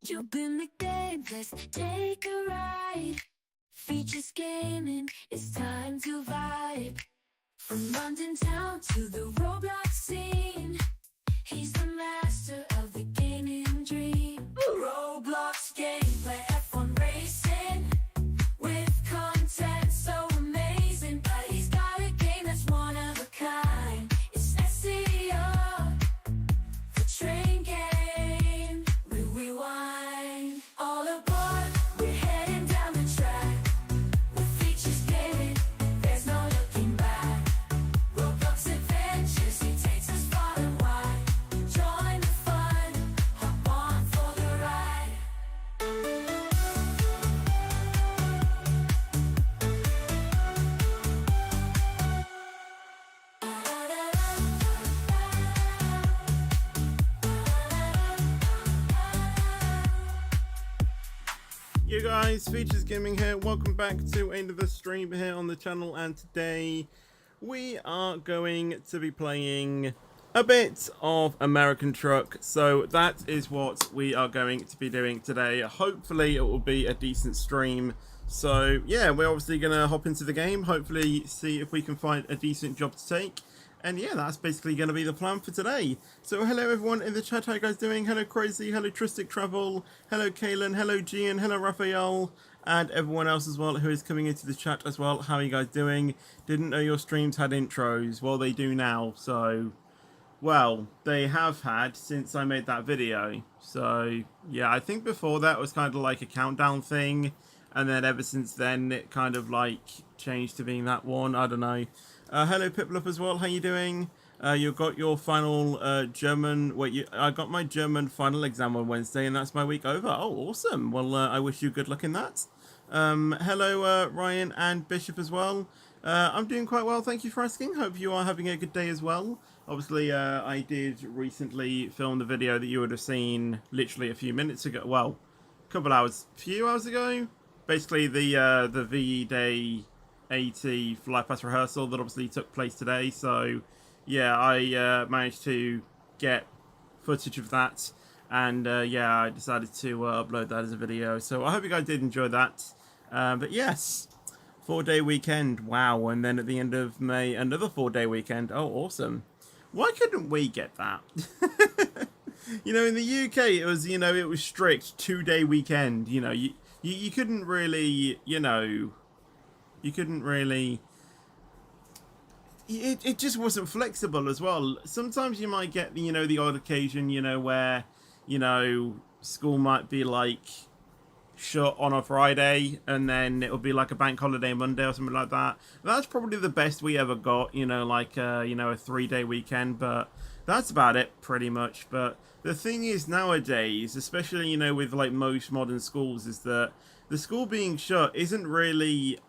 Jump in the game, let's take a ride. Features gaming, it's time to vibe. From London town to the Roblox scene, he's the master of the gaming dream. Roblox gameplay, F1 racing, with content so amazing. But he's got a game that's one of a kind. It's SEO, the train game. We rewind. All aboard, we're heading down the track. With features gaming, there's no looking back. Roblox adventures, he takes us far and wide. Join the fun, hop on for the ride. You guys, Features Gaming here. Welcome back to another stream here on the channel, and today we are going to be playing a bit of American Truck. So that is what we are going to be doing today. Hopefully it will be a decent stream. So yeah, we're obviously going to hop into the game, hopefully see if we can find a decent job to take. And yeah, that's basically going to be the plan for today. So hello everyone in the chat, how you guys doing? Hello Crazy, hello Tristic Travel, hello Kaylin, hello Gian, hello Raphael, and everyone else as well who is coming into the chat as well. How are you guys doing? Didn't know your streams had intros. Well, they do now, so... Well, they have had since I made that video. So yeah, I think before that was kind of like a countdown thing. And then ever since then, it kind of like changed to being that one. I don't know. Hello Piplup as well, how you doing? You got your final German... Wait, I got my German final exam on Wednesday and that's my week over. Oh, awesome. Well, I wish you good luck in that. Hello Ryan and Bishop as well. I'm doing quite well, thank you for asking. Hope you are having a good day as well. Obviously, I did recently film the video that you would have seen literally a few minutes ago. Well, a couple hours, few hours ago. Basically, the VE Day 80 fly pass rehearsal that obviously took place today. So yeah, I managed to get footage of that, and yeah, I decided to upload that as a video. So I hope you guys did enjoy that. But yes, 4-day weekend, wow. And then at the end of May, another 4-day weekend. Oh, awesome. Why couldn't we get that? You know, in the UK it was, you know, it was strict 2-day weekend. You know, you couldn't really, you know, you couldn't really... It just wasn't flexible as well. Sometimes you might get, you know, the odd occasion, you know, where, you know, school might be like shut on a Friday and then it'll be like a bank holiday Monday or something like that. That's probably the best we ever got, you know, like, you know, a 3-day weekend, but that's about it pretty much. But the thing is nowadays, especially, you know, with like most modern schools, is that the school being shut isn't really,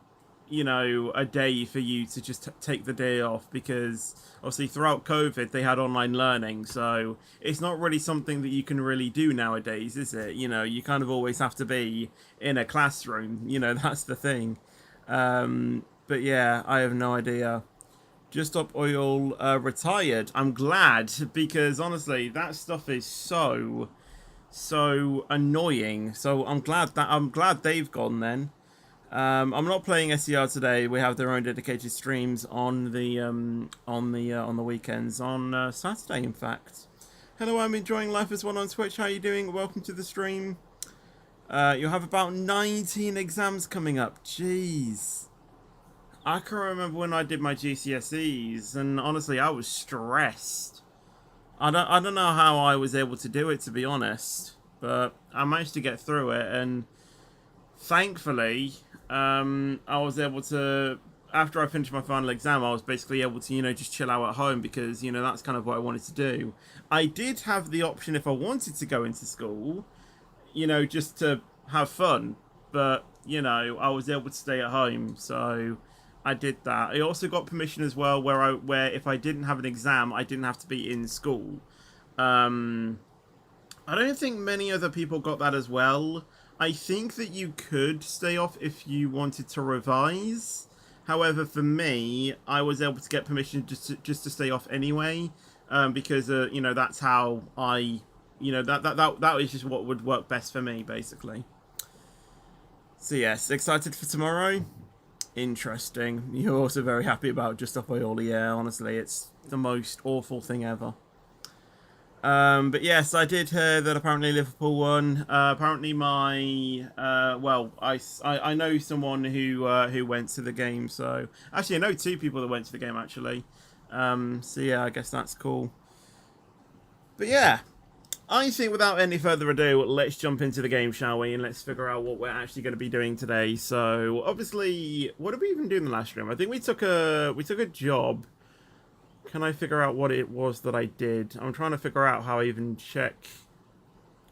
you know, a day for you to just take the day off, because obviously throughout COVID they had online learning, so it's not really something that you can really do nowadays, is it? You know, you kind of always have to be in a classroom, you know, that's the thing. But yeah, I have no idea. Just Stop Oil retired. I'm glad, because honestly that stuff is so annoying. So I'm glad they've gone then. I'm not playing SER today. We have their own dedicated streams on the weekends, on Saturday in fact. Hello, I'm enjoying life as well on Twitch. How are you doing? Welcome to the stream. You'll have about 19 exams coming up. Jeez. I can remember when I did my GCSEs, and honestly I was stressed. I don't know how I was able to do it, to be honest, but I managed to get through it, and thankfully I was able to, after I finished my final exam, I was basically able to, you know, just chill out at home, because, you know, that's kind of what I wanted to do. I did have the option if I wanted to go into school, you know, just to have fun, but, you know, I was able to stay at home, so I did that. I also got permission as well where if I didn't have an exam, I didn't have to be in school. I don't think many other people got that as well. I think that you could stay off if you wanted to revise. However, for me, I was able to get permission just to stay off anyway, because you know, that's how I you know, that is just what would work best for me, basically. So yes, excited for tomorrow. Interesting. You're also very happy about Just Stop Oil. Yeah, honestly, it's the most awful thing ever. But yes, I did hear that apparently Liverpool won. Apparently my well, I know someone who went to the game. So actually, I know two people that went to the game actually. So yeah, I guess that's cool. But yeah, I think without any further ado, let's jump into the game, shall we? And let's figure out what we're actually going to be doing today. So obviously, what did we even do in the last stream? I think we took a job. Can I figure out what it was that I did? I'm trying to figure out how I even check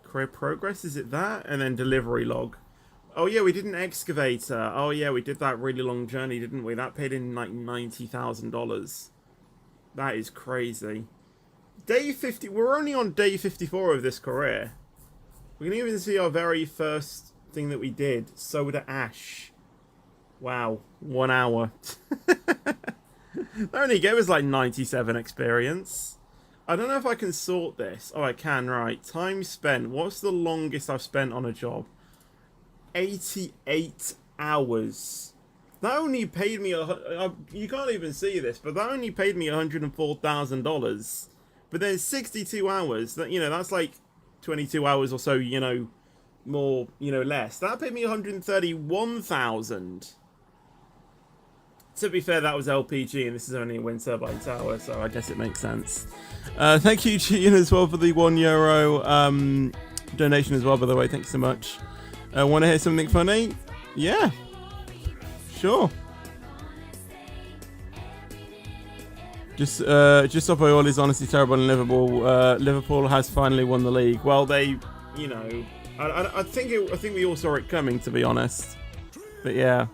career progress. Is it that? And then delivery log. Oh yeah, we did an excavator. Oh yeah, we did that really long journey, didn't we? That paid in like $90,000. That is crazy. Day 50. We're only on day 54 of this career. We can even see our very first thing that we did. Soda ash. Wow. 1 hour. That only gave us like 97 experience. I don't know if I can sort this. Oh, I can, right. Time spent. What's the longest I've spent on a job? 88 hours. That only paid me... you can't even see this, but that only paid me $104,000. But there's 62 hours. That, you know, that's like 22 hours or so, you know, more, you know, less. That paid me 131,000. To be fair, that was LPG, and this is only a wind turbine tower, so I guess it makes sense. Thank you, Gian, as well, for the €1 donation as well, by the way. Thank you so much. Want to hear something funny? Yeah. Sure. Just Stop Oil is honestly terrible in Liverpool. Liverpool has finally won the league. Well, they, you know, I think we all saw it coming, to be honest. But yeah.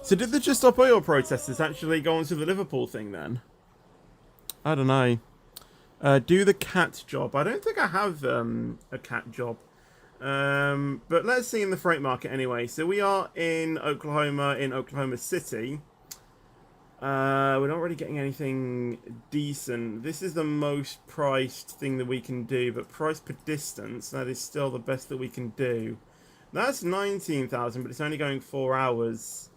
So did the Just Stop Oil protesters actually go onto the Liverpool thing then? I don't know. Do the cat job. I don't think I have a cat job. But let's see in the freight market anyway. So we are in Oklahoma, in Oklahoma City. We're not really getting anything decent. This is the most priced thing that we can do, but price per distance, that is still the best that we can do. That's 19,000, but it's only going 4 hours.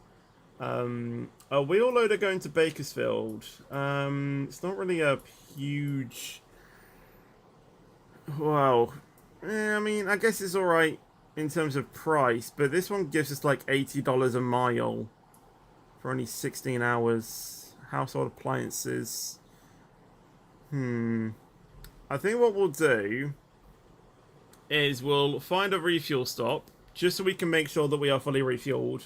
A wheel loader going to Bakersfield. It's not really a huge... Wow. I mean, I guess it's alright in terms of price, but this one gives us like $80 a mile for only 16 hours. Household appliances. I think what we'll do is we'll find a refuel stop, just so we can make sure that we are fully refueled.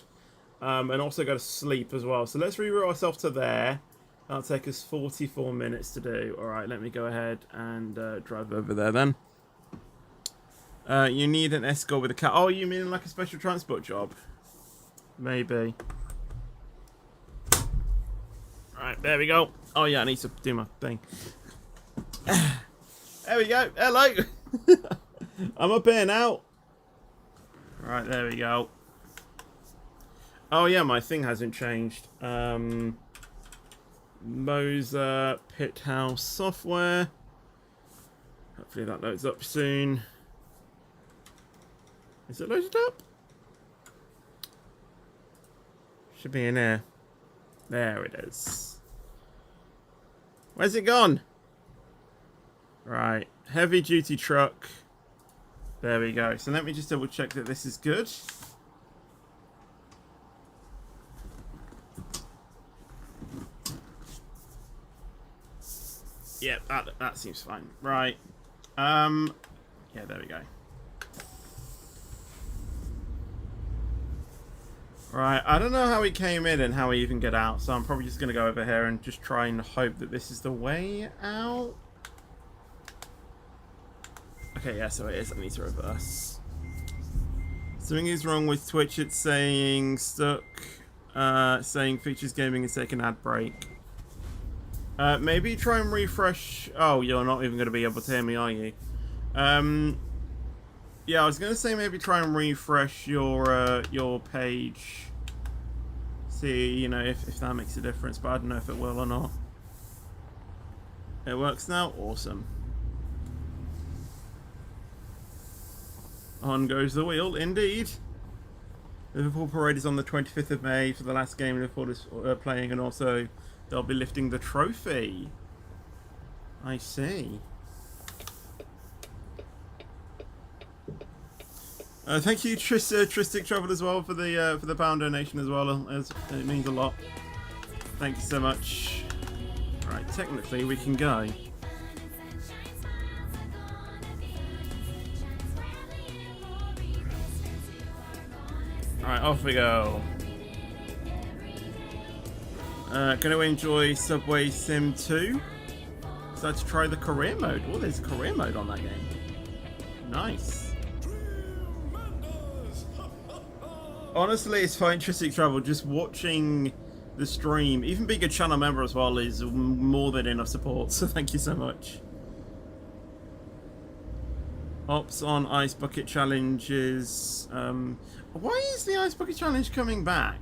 And also go to sleep as well. So let's reroute ourselves to there. That'll take us 44 minutes to do. Alright, let me go ahead and drive over there then. You need an escort with a cat. Oh, you mean like a special transport job? Maybe. Right, there we go. Oh yeah, I need to do my thing. There we go. Hello. I'm up here now. Right, there we go. Oh yeah, my thing hasn't changed. Moser Pit House software. Hopefully that loads up soon. Is it loaded up? Should be in here. There it is. Where's it gone? Right, heavy duty truck. There we go. So let me just double check that this is good. Yeah, that seems fine. Right. Yeah, there we go. Right, I don't know how he came in and how he even get out, so I'm probably just going to go over here and just try and hope that this is the way out. Okay, yeah, so it is. I need to reverse. Something is wrong with Twitch. It's saying stuck. Saying Features Gaming is taking ad break. Maybe try and refresh. Oh, you're not even going to be able to hear me, are you? Yeah, I was going to say maybe try and refresh your page. See, you know, if that makes a difference, but I don't know if it will or not. It works now? Awesome. On goes the wheel, indeed. Liverpool Parade is on the 25th of May for the last game Liverpool is playing, and also they'll be lifting the trophy. I see. Thank you, Tristic Travel, as well for the pound donation as well. It means a lot. Thank you so much. Right, technically we can go. Alright, off we go. Gonna enjoy Subway Sim 2. Decided to try the career mode. Oh, there's career mode on that game. Nice. Honestly, it's fine, Tristic Travel. Just watching the stream, even being a channel member as well, is more than enough support. So thank you so much. Ops on Ice Bucket Challenges. Why is the Ice Bucket Challenge coming back?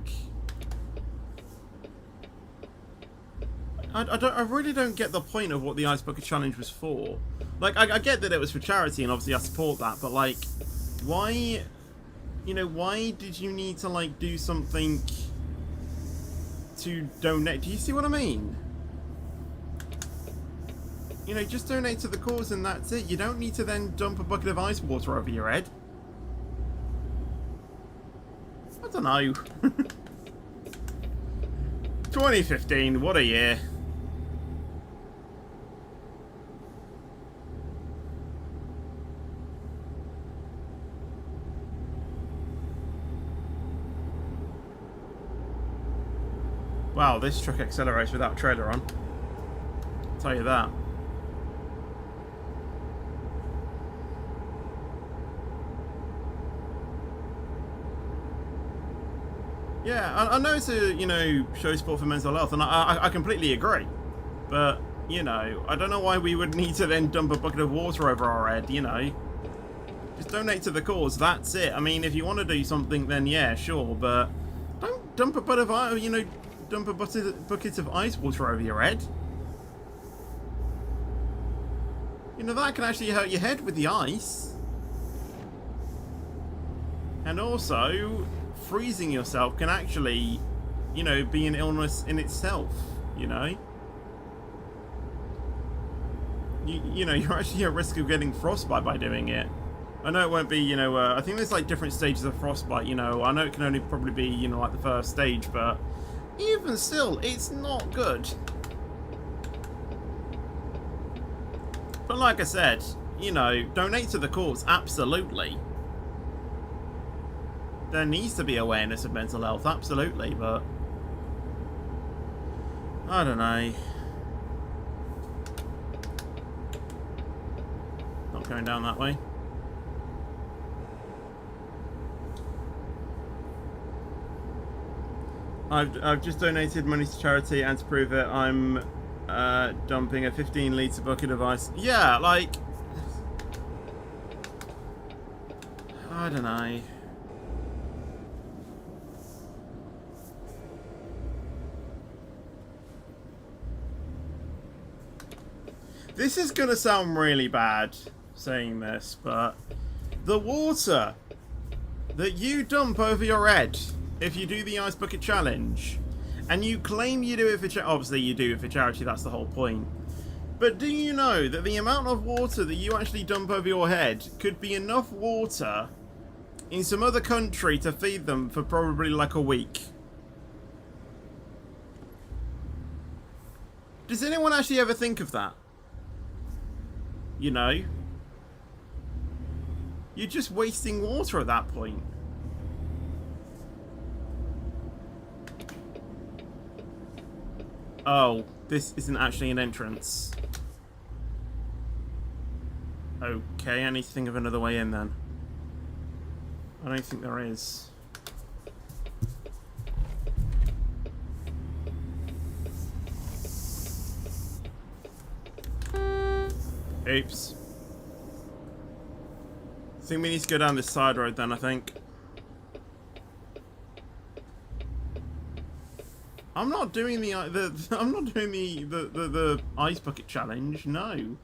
I really don't get the point of what the Ice Bucket Challenge was for. Like, I get that it was for charity, and obviously I support that, but like, why, you know, why did you need to like do something to donate? Do you see what I mean? You know, just donate to the cause and that's it. You don't need to then dump a bucket of ice water over your head. I don't know. 2015, what a year. Wow, this truck accelerates without a trailer on. I'll tell you that. Yeah, I know it's a, you know, show sport for mental health, and I completely agree. But, you know, I don't know why we would need to then dump a bucket of water over our head, you know. Just donate to the cause, that's it. I mean, if you want to do something, then yeah, sure, but don't dump a bucket of, you know, dump a bucket of ice water over your head. You know, that can actually hurt your head with the ice. And also, freezing yourself can actually, you know, be an illness in itself, you know? You know, you're actually at risk of getting frostbite by doing it. I know it won't be, you know, I think there's like different stages of frostbite, you know. I know it can only probably be, you know, like the first stage, but even still, it's not good. But like I said, you know, donate to the cause, absolutely. There needs to be awareness of mental health, absolutely, but I don't know. Not going down that way. I've just donated money to charity, and to prove it, I'm dumping a 15-litre bucket of ice. Yeah, like, I don't know. This is gonna sound really bad saying this, but the water that you dump over your head if you do the ice bucket challenge, and you claim you do it for obviously you do it for charity, that's the whole point. But do you know that the amount of water that you actually dump over your head could be enough water in some other country to feed them for probably like a week? Does anyone actually ever think of that? You know? You're just wasting water at that point. Oh, this isn't actually an entrance. Okay, I need to think of another way in then. I don't think there is. Oops. I think we need to go down this side road then, I think. I'm not doing the ice bucket challenge, no.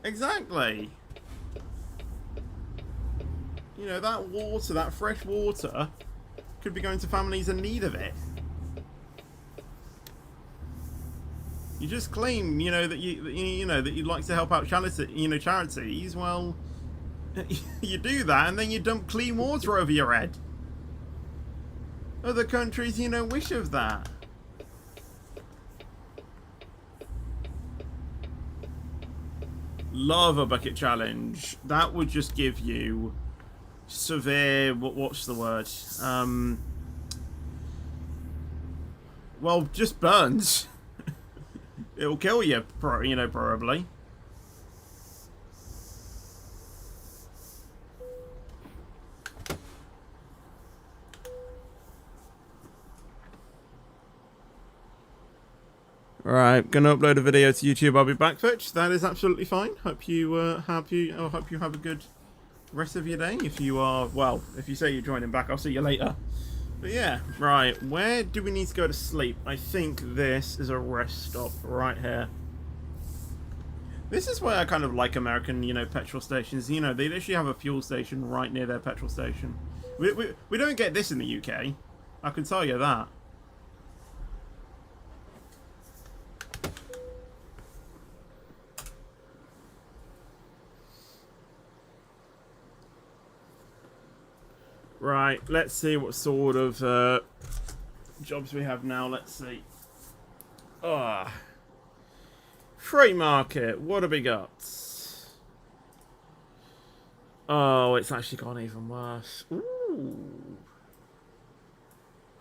Exactly. You know, that water, that fresh water, could be going to families in need of it. You just claim, you know, that you'd like to help out charities. Well, you do that, and then you dump clean water over your head. Other countries, you know, wish of that. Lava bucket challenge. That would just give you severe. What's the word? Well, just burns. It'll kill you, you know, probably. Alright, gonna upload a video to YouTube. I'll be back, Fitch. That is absolutely fine. Hope you have a good rest of your day. If you are, well, if you say you're joining back, I'll see you later. But yeah, right. Where do we need to go to sleep? I think this is a rest stop right here. This is why I kind of like American, you know, petrol stations. You know, they literally have a fuel station right near their petrol station. We don't get this in the UK. I can tell you that. Right, let's see what sort of jobs we have now. Let's see. Freight market. What have we got? Oh, it's actually gone even worse. Ooh.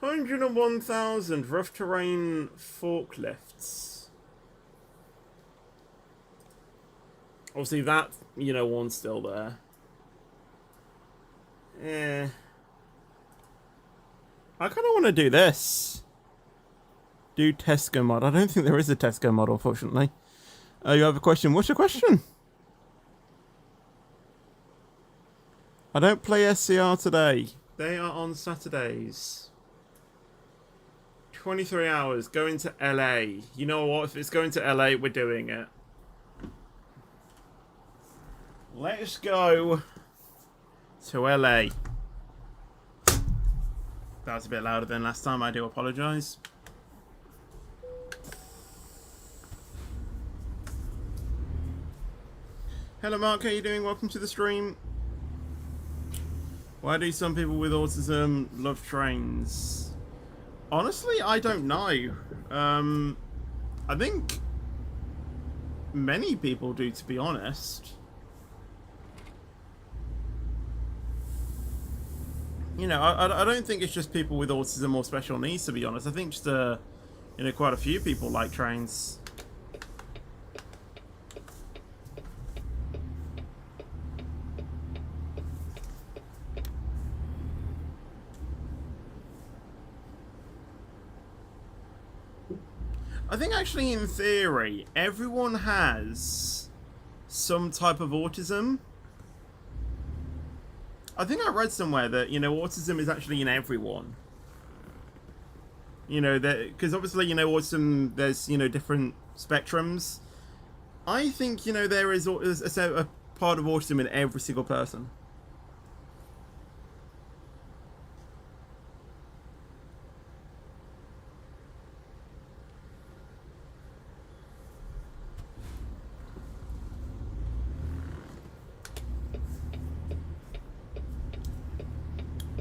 101,000 rough terrain forklifts. Obviously that, you know, one's still there. Yeah. I kind of want to do this. Do Tesco mod. I don't think there is a Tesco mod, unfortunately. You have a question. What's your question? I don't play SCR today. They are on Saturdays. 23 hours. Going to LA. You know what? If it's going to LA, we're doing it. Let's go to LA. That was a bit louder than last time. I do apologise. Hello Mark, how you doing? Welcome to the stream. Why do some people with autism love trains? Honestly, I don't know. I think many people do, to be honest. You know, I don't think it's just people with autism or special needs, to be honest. I think just, you know, quite a few people like trains. I think actually, in theory, everyone has some type of autism. I think I read somewhere that, you know, autism is actually in everyone. You know, because obviously, you know, autism, there's, you know, different spectrums. I think, you know, there is a part of autism in every single person.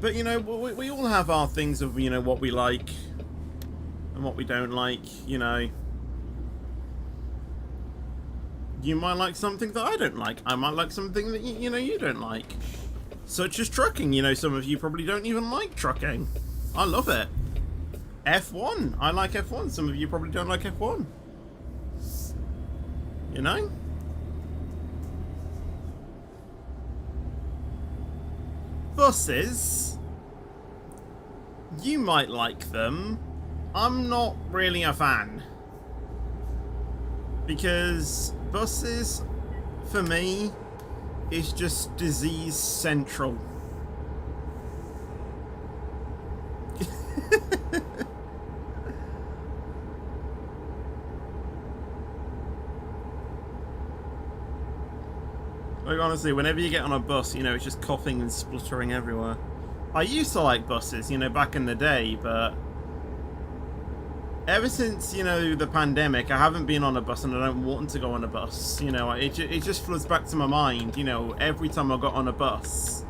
But, you know, we all have our things of, you know, what we like and what we don't like, you know. You might like something that I don't like. I might like something that, you know, you don't like. Such as trucking. You know, some of you probably don't even like trucking. I love it. F1. I like F1. Some of you probably don't like F1. You know? Buses, you might like them. I'm not really a fan, because buses for me is just disease central. Like, honestly, whenever you get on a bus, you know, it's just coughing and spluttering everywhere. I used to like buses, you know, back in the day, but ever since, you know, the pandemic, I haven't been on a bus and I don't want to go on a bus. You know, it just floods back to my mind, you know, every time I got on a bus,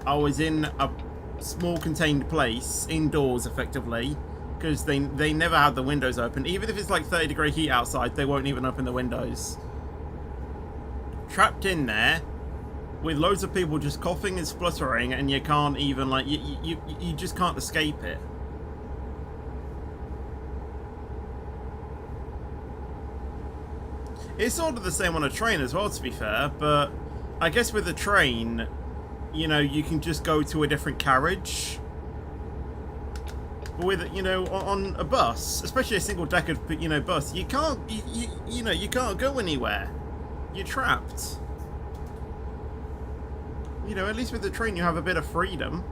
I was in a small contained place, indoors effectively, because they never had the windows open. Even if it's like 30-degree heat outside, they won't even open the windows. Trapped in there with loads of people just coughing and spluttering, and you can't even, like, you just can't escape it. It's sort of the same on a train as well, to be fair, but I guess with a train, you know, you can just go to a different carriage. But with, you know, on a bus, especially a single-decker, you know, bus, you can't, you know, you can't go anywhere. You're trapped. You know, at least with the train you have a bit of freedom.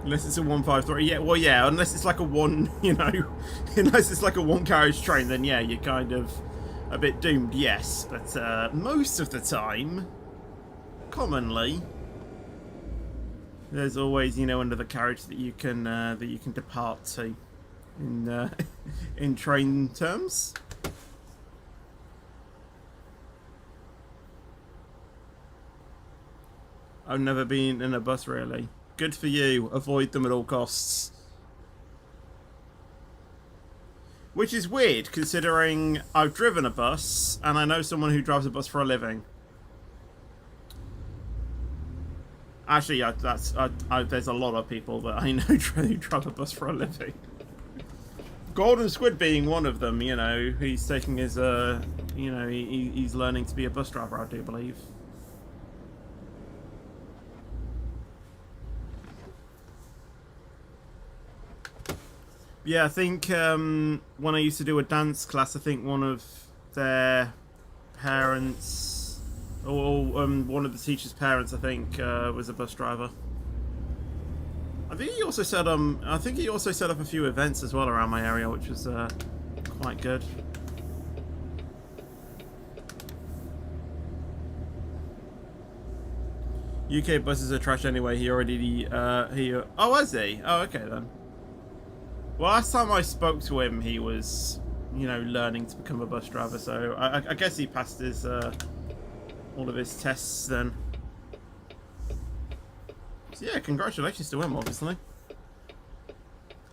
Unless it's a 153. Yeah, well, yeah, unless it's like a one, you know, unless it's like a one-carriage train, then yeah, you're kind of a bit doomed, yes. But most of the time, commonly, there's always, you know, another carriage that you can depart to in train terms. I've never been in a bus, really. Good for you. Avoid them at all costs. Which is weird, considering I've driven a bus, and I know someone who drives a bus for a living. Actually, there's a lot of people that I know who drive a bus for a living. Golden Squid being one of them, you know. He's taking his, you know, he's learning to be a bus driver, I do believe. Yeah, I think when I used to do a dance class, I think one of their parents, or one of the teacher's parents, I think, was a bus driver. I think he also set up a few events as well around my area, which was quite good. UK buses are trash anyway. He already oh, was he? Oh, okay then. Well, last time I spoke to him, he was, you know, learning to become a bus driver, so I guess he passed his, all of his tests then. So yeah, congratulations to him, obviously.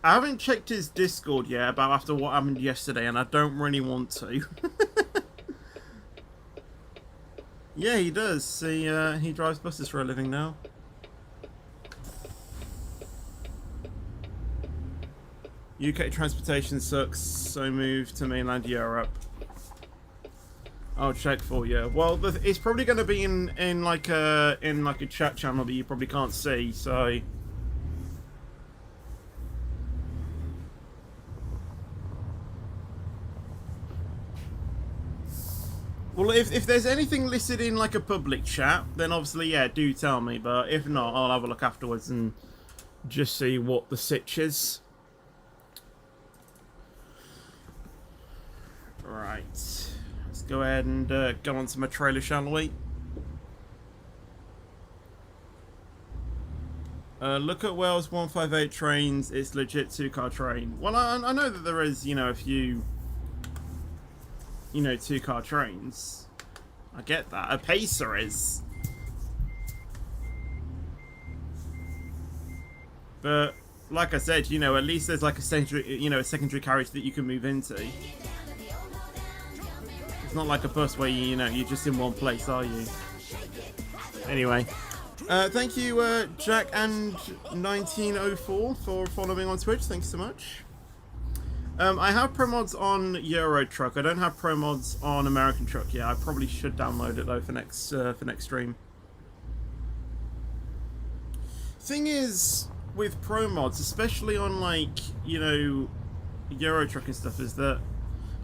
I haven't checked his Discord yet about after what happened yesterday, and I don't really want to. Yeah, he does. He drives buses for a living now. UK transportation sucks, so move to mainland Europe. I'll check for you. Well, it's probably going to be in like a chat channel that you probably can't see. So, well, if there's anything listed in like a public chat, then obviously yeah, do tell me. But if not, I'll have a look afterwards and just see what the sitch is. Right, let's go ahead and go on to my trailer, shall we? Look at Wales 158 trains, it's legit 2-car train. Well, I know that there is, you know, a few, you know, 2-car trains. I get that. A pacer is. But, like I said, you know, at least there's like a secondary carriage that you can move into. It's not like a bus where you know, you're just in one place, are you? Anyway, thank you, Jack and 1904 for following on Twitch. Thanks so much. I have pro mods on Euro Truck. I don't have pro mods on American Truck yet. I probably should download it though for next stream. Thing is, with pro mods, especially on like, you know, Euro Truck and stuff, is that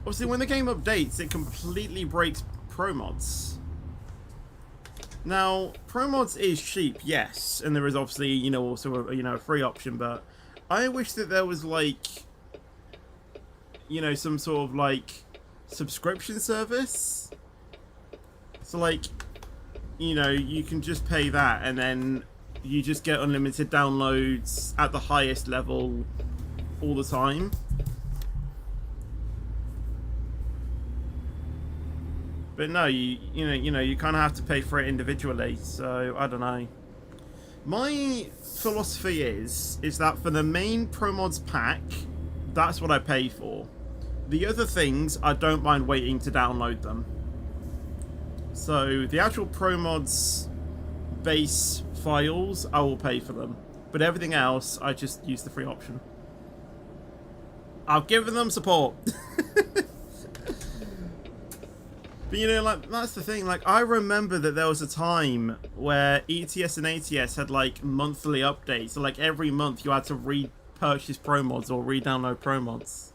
obviously when the game updates, it completely breaks pro mods. Now, pro mods is cheap, yes, and there is obviously, you know, also a free option, but I wish that there was like, you know, some sort of like subscription service. So like, you know, you can just pay that and then you just get unlimited downloads at the highest level all the time. But no, you know, you kind of have to pay for it individually. So I don't know. My philosophy is that for the main Pro Mods pack, that's what I pay for. The other things, I don't mind waiting to download them. So the actual Pro Mods base files, I will pay for them. But everything else, I just use the free option. I've given them support. But you know, like, that's the thing, like, I remember that there was a time where ETS and ATS had, like, monthly updates. So, like, every month you had to repurchase Pro Mods or re-download Pro Mods.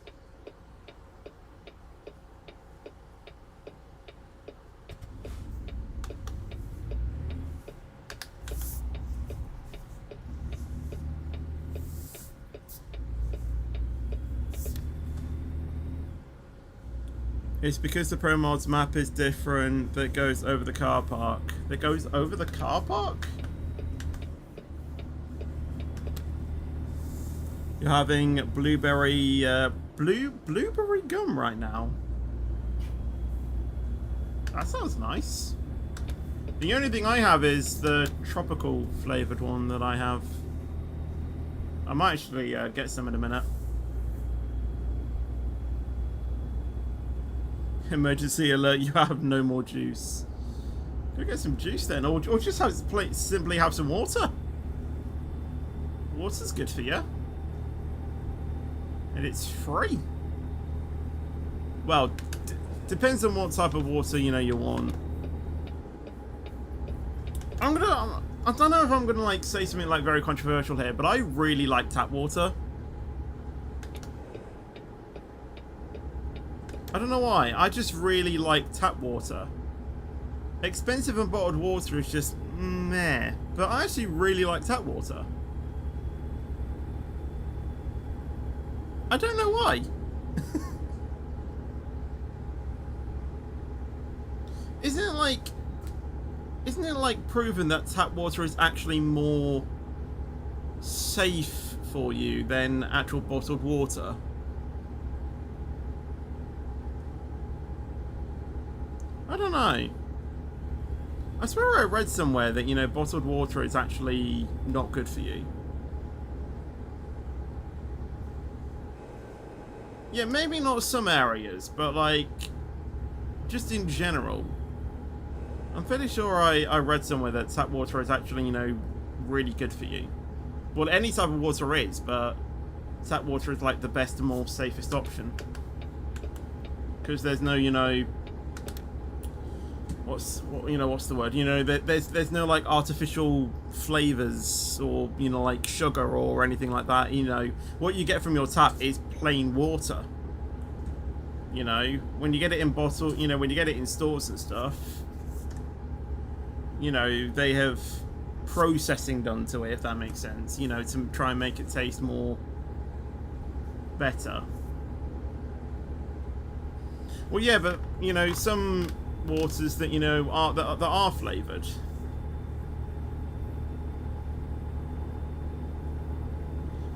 It's because the Pro Mods map is different that goes over the car park. That goes over the car park? You're having blueberry gum right now. That sounds nice. The only thing I have is the tropical flavored one that I have. I might actually get some in a minute. Emergency alert, you have no more juice. Go get some juice then, or just simply have some water. Water's good for you. And it's free. Well, depends on what type of water, you know, you want. I don't know if I'm gonna, like, say something, like, very controversial here, but I really like tap water. I don't know why, I just really like tap water. Expensive and bottled water is just meh, but I actually really like tap water. I don't know why. Isn't it like proven that tap water is actually more safe for you than actual bottled water? I don't know. I swear I read somewhere that, you know, bottled water is actually not good for you. Yeah, maybe not some areas, but, like, just in general. I'm fairly sure I read somewhere that tap water is actually, you know, really good for you. Well, any type of water is, but tap water is, like, the best and more safest option. Because there's no, you know... What's the word? You know, there's no, like, artificial flavors or, you know, like sugar or anything like that. You know, what you get from your tap is plain water. You know, when you get it in bottle, you know, when you get it in stores and stuff, you know, they have processing done to it, if that makes sense. You know, to try and make it taste more better. Well, yeah, but, you know, some waters that, you know, that are flavored.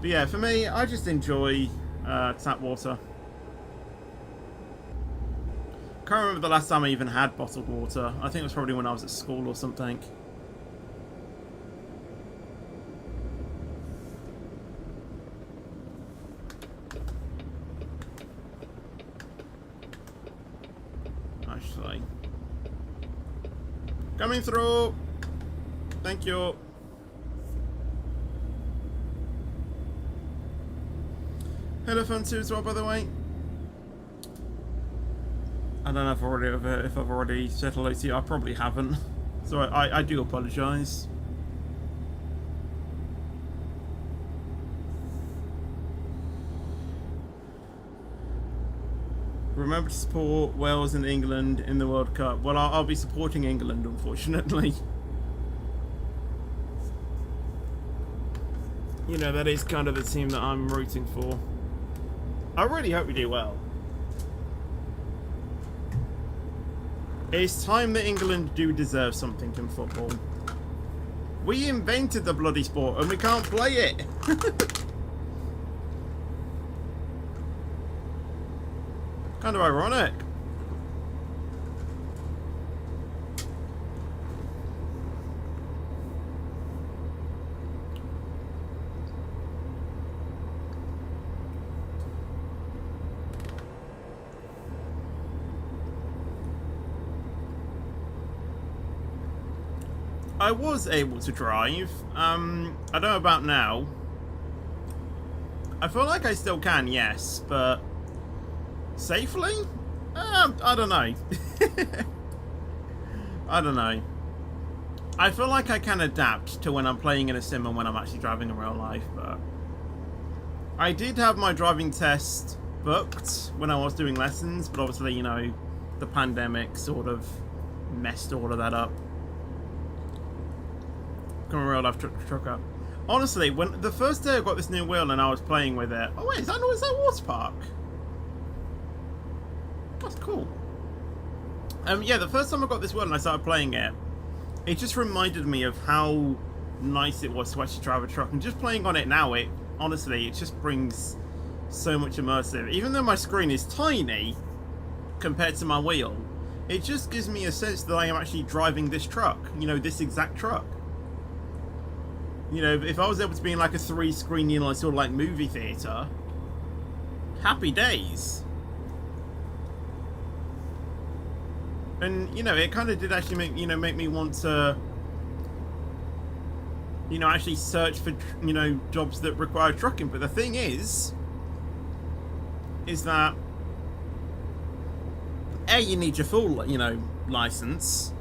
But yeah, for me, I just enjoy tap water. Can't remember the last time I even had bottled water. I think it was probably when I was at school or something. Actually. Coming through! Thank you. Hello, Fun 2 as well, by the way. I don't know if I've already said hello to you. I probably haven't. So I do apologise. Remember to support Wales and England in the World Cup. Well, I'll be supporting England, unfortunately. You know, that is kind of the team that I'm rooting for. I really hope we do well. It's time that England do deserve something in football. We invented the bloody sport and we can't play it. Kind of ironic. I was able to drive. I don't know about now. I feel like I still can, yes, but safely? I don't know. I don't know. I feel like I can adapt to when I'm playing in a sim and when I'm actually driving in real life, but I did have my driving test booked when I was doing lessons, but obviously, you know, the pandemic sort of messed all of that up. Come on, real life truck up. Honestly, when the first day I got this new wheel and I was playing with it. Oh wait, is that water park? That's cool. Yeah, the first time I got this wheel and I started playing it, it just reminded me of how nice it was to actually drive a truck. And just playing on it now, honestly, it just brings so much immersive. Even though my screen is tiny compared to my wheel, it just gives me a sense that I am actually driving this truck. You know, this exact truck. You know, if I was able to be in like a 3-screen, you know, sort of like movie theater, happy days. And, you know, it kind of did actually make me want to, you know, actually search for, you know, jobs that require trucking. But the thing is that, A, you need your full, you know, license.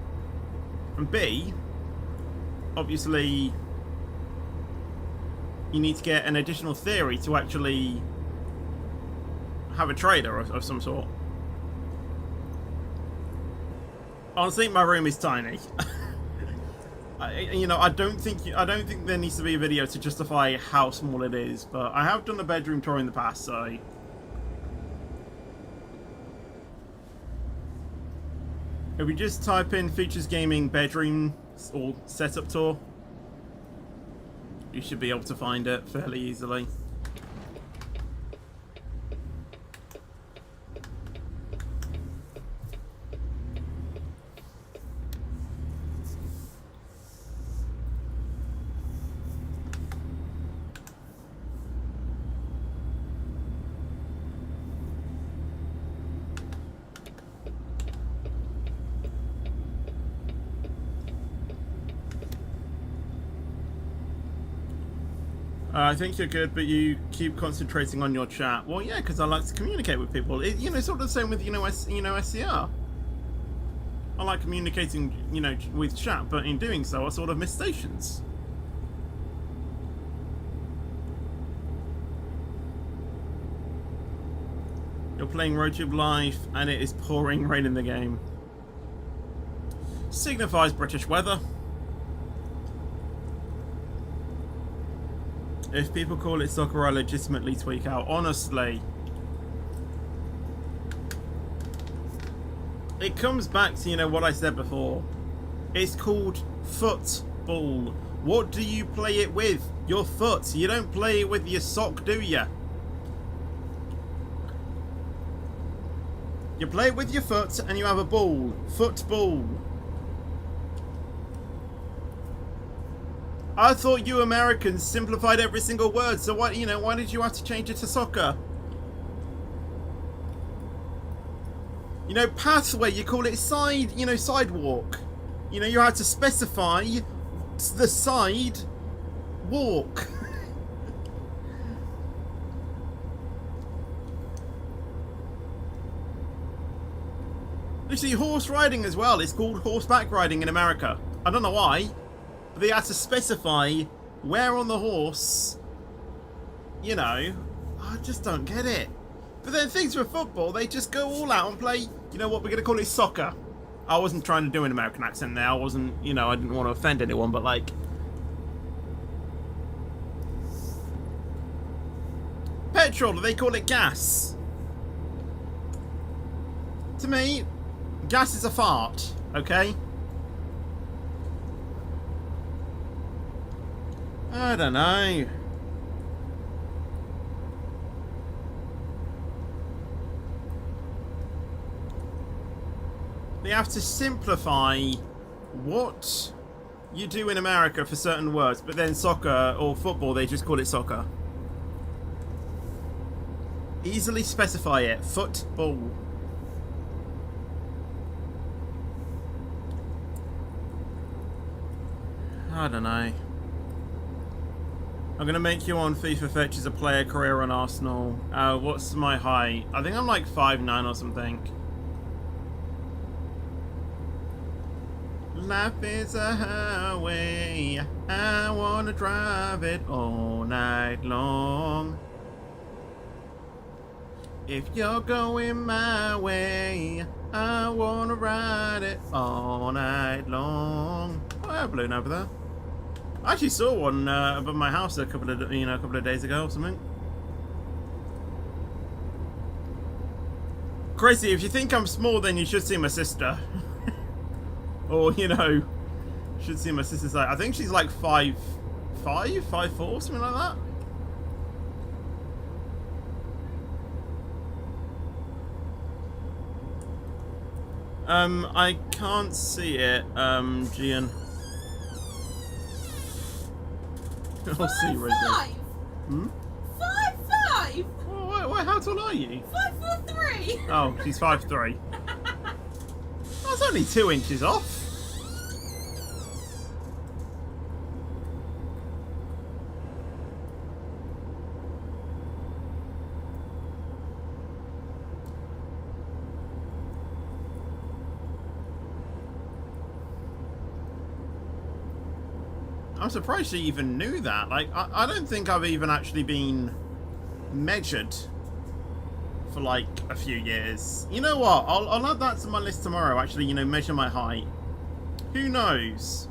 And B, obviously, you need to get an additional theory to actually have a trader of some sort. Honestly, my room is tiny. You know, I don't think there needs to be a video to justify how small it is, but I have done a bedroom tour in the past, so. If we just type in Features Gaming bedroom or setup tour, you should be able to find it fairly easily. I think you're good, but you keep concentrating on your chat. Well, yeah, because I like to communicate with people. You know, sort of the same with, SCR. I like communicating, you know, with chat, but in doing so, I sort of miss stations. You're playing RoadTube Live, and it is pouring rain in the game. Signifies British weather. If people call it soccer, I legitimately tweak out. Honestly. It comes back to, you know, what I said before. It's called football. What do you play it with? Your foot. You don't play it with your sock, do you? You play it with your foot and you have a ball. Football. I thought you Americans simplified every single word, so why did you have to change it to soccer? You know, pathway, you call it sidewalk. You know, you had to specify the side walk. Actually, horse riding as well. It's called horseback riding in America. I don't know why. But they had to specify where on the horse, you know, I just don't get it. But then things with football, they just go all out and play, you know what, we're going to call it soccer. I wasn't trying to do an American accent there, I wasn't, you know, I didn't want to offend anyone, but like. Petrol, they call it gas. To me, Gas is a fart, okay? I don't know. They have to simplify what you do in America for certain words, but then soccer or football, they just call it soccer. Easily specify it. Football. I don't know. I'm gonna make you on FIFA fetch as a player career on Arsenal. What's my height? I think I'm like 5'9" or something. Life is a highway. I wanna drive it all night long. If you're going my way, I wanna ride it all night long. Oh, I have a balloon over there. I actually saw one above my house a couple of days ago or something. Crazy, if you think I'm small, then you should see my sister. Or, you know, should see my sister's like, I think she's like 5'4", something like that. I can't see it, Gian. I'll see you right there. Hmm? 5'5". Oh, wait, how tall are you? 5'3". Oh, she's 5'3". That's only 2 inches off. I'm surprised she even knew that. Like, I don't think I've even actually been measured for like a few years. You know what? I'll add that to my list tomorrow. Actually, you know, measure my height. Who knows?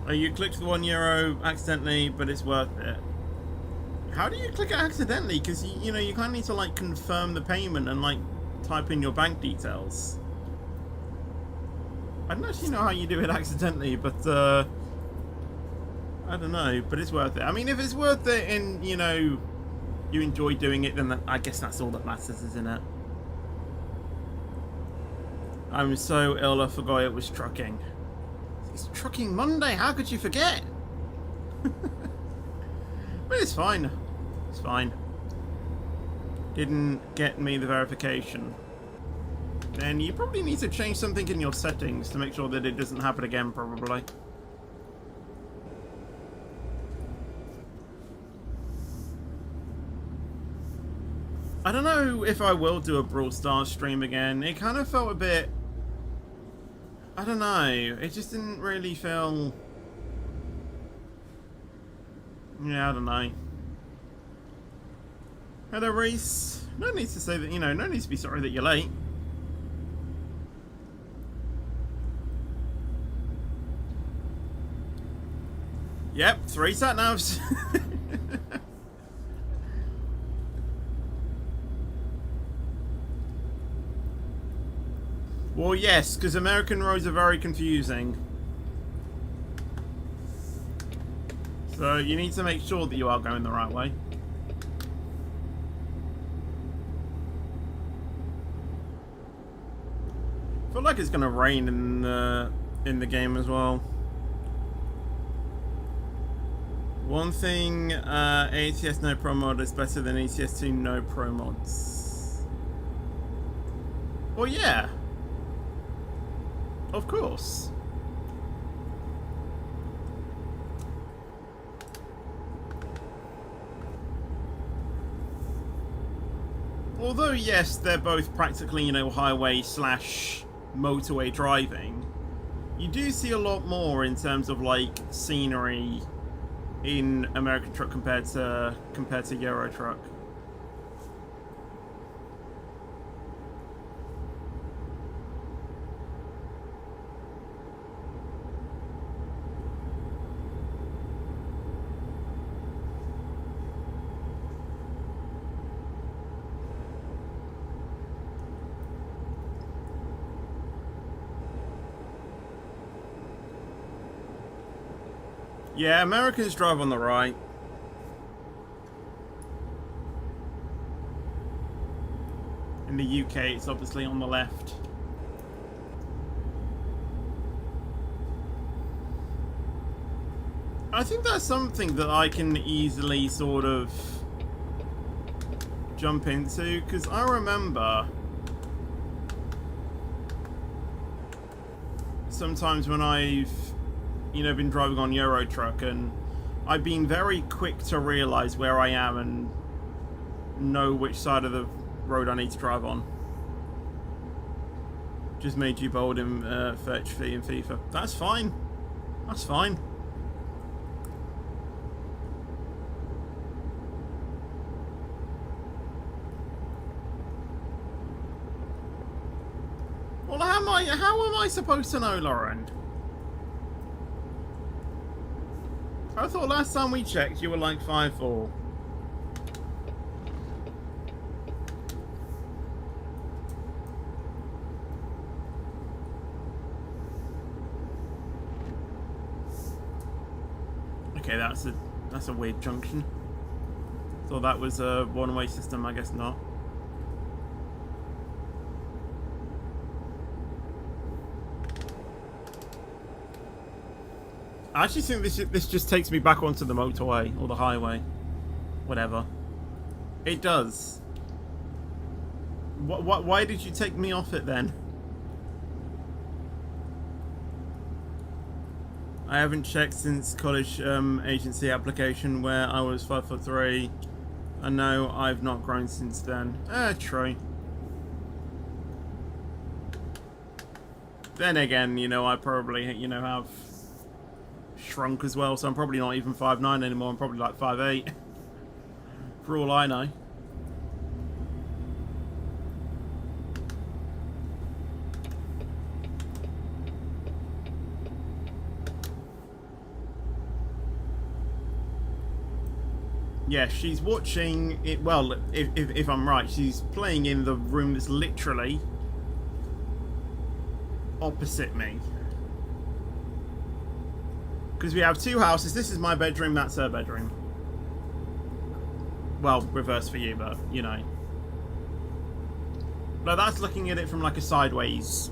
Oh, you clicked the €1 accidentally, but it's worth it. How do you click it accidentally? Because you know, you kind of need to like confirm the payment and like type in your bank details. I don't actually know how you do it accidentally, but I don't know, but it's worth it. I mean, if it's worth it and, you know, you enjoy doing it, then I guess that's all that matters, isn't it? I'm so ill, I forgot it was trucking. It's Trucking Monday, how could you forget? But it's fine. It's fine. Didn't get me the verification. Then you probably need to change something in your settings to make sure that it doesn't happen again, probably. I don't know if I will do a Brawl Stars stream again. It kind of felt a bit... I don't know. It just didn't really feel... Yeah, I don't know. Hello, Reese. No need to say that, you know, no need to be sorry that you're late. Yep, 3 sat-navs. Well, yes, because American roads are very confusing. So you need to make sure that you are going the right way. I feel like it's going to rain in the game as well. One thing, ATS no pro mod is better than ATS 2 no pro mods. Well, yeah. Of course. Although, yes, they're both practically, you know, highway slash motorway driving, you do see a lot more in terms of, like, scenery in American Truck compared to Euro Truck. Yeah, Americans drive on the right. In the UK, it's obviously on the left. I think that's something that I can easily sort of jump into, because I remember sometimes when I've, you know, been driving on Euro Truck, and I've been very quick to realise where I am and know which side of the road I need to drive on. Just made you bold in Fetch Fee and FIFA. That's fine. That's fine. Well, how am I supposed to know, Lauren? I thought last time we checked you were like 5'4". Okay, that's a weird junction. Thought that was a one-way system, I guess not. I actually think this just takes me back onto the motorway or the highway, whatever. It does. Why did you take me off it then? I haven't checked since college agency application where I was 5'3". I know I've not grown since then. True. Then again, you know, I probably, you know, have shrunk as well, so I'm probably not even 5'9" anymore. I'm probably like 5'8", for all I know. Yeah, she's watching it. Well, if I'm right, she's playing in the room that's literally opposite me. Because we have two houses. This is my bedroom, that's her bedroom. Well, reverse for you, but, you know. But that's looking at it from like a sideways,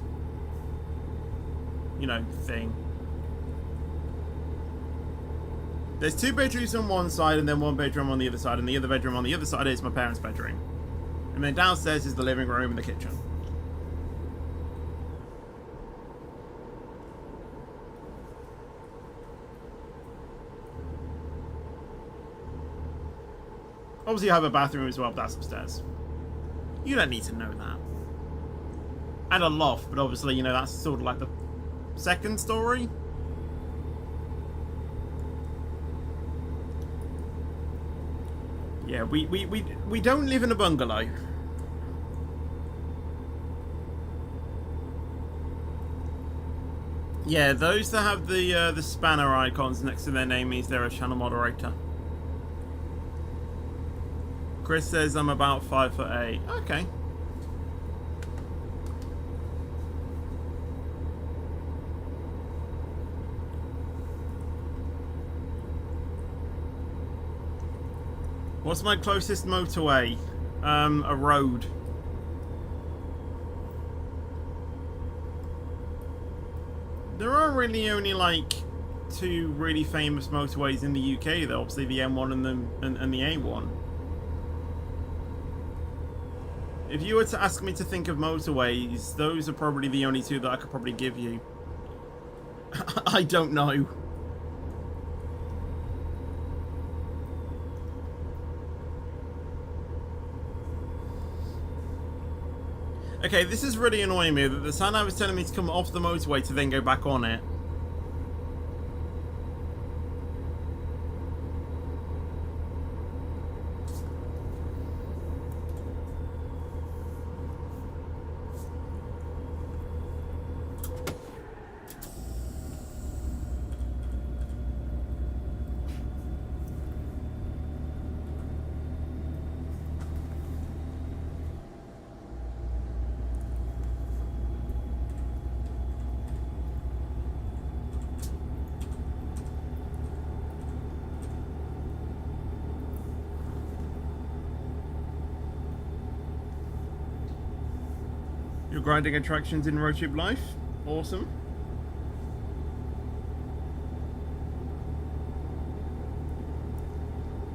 you know, thing. There's two bedrooms on one side and then one bedroom on the other side, and the other bedroom on the other side is my parents' bedroom. And then downstairs is the living room and the kitchen. Obviously I have a bathroom as well, but that's upstairs. You don't need to know that. And a loft, but obviously, you know, that's sort of like the second story. Yeah, we don't live in a bungalow. Yeah, those that have the spanner icons next to their name means they're a channel moderator. Chris says I'm about 5'8". Okay. What's my closest motorway? A road. There are really only like two really famous motorways in the UK, though. Obviously the M1 and the A1. If you were to ask me to think of motorways, those are probably the only two that I could probably give you. I don't know. Okay, this is really annoying me that the sign was telling me to come off the motorway to then go back on it. for grinding attractions in RoadTube Life. Awesome.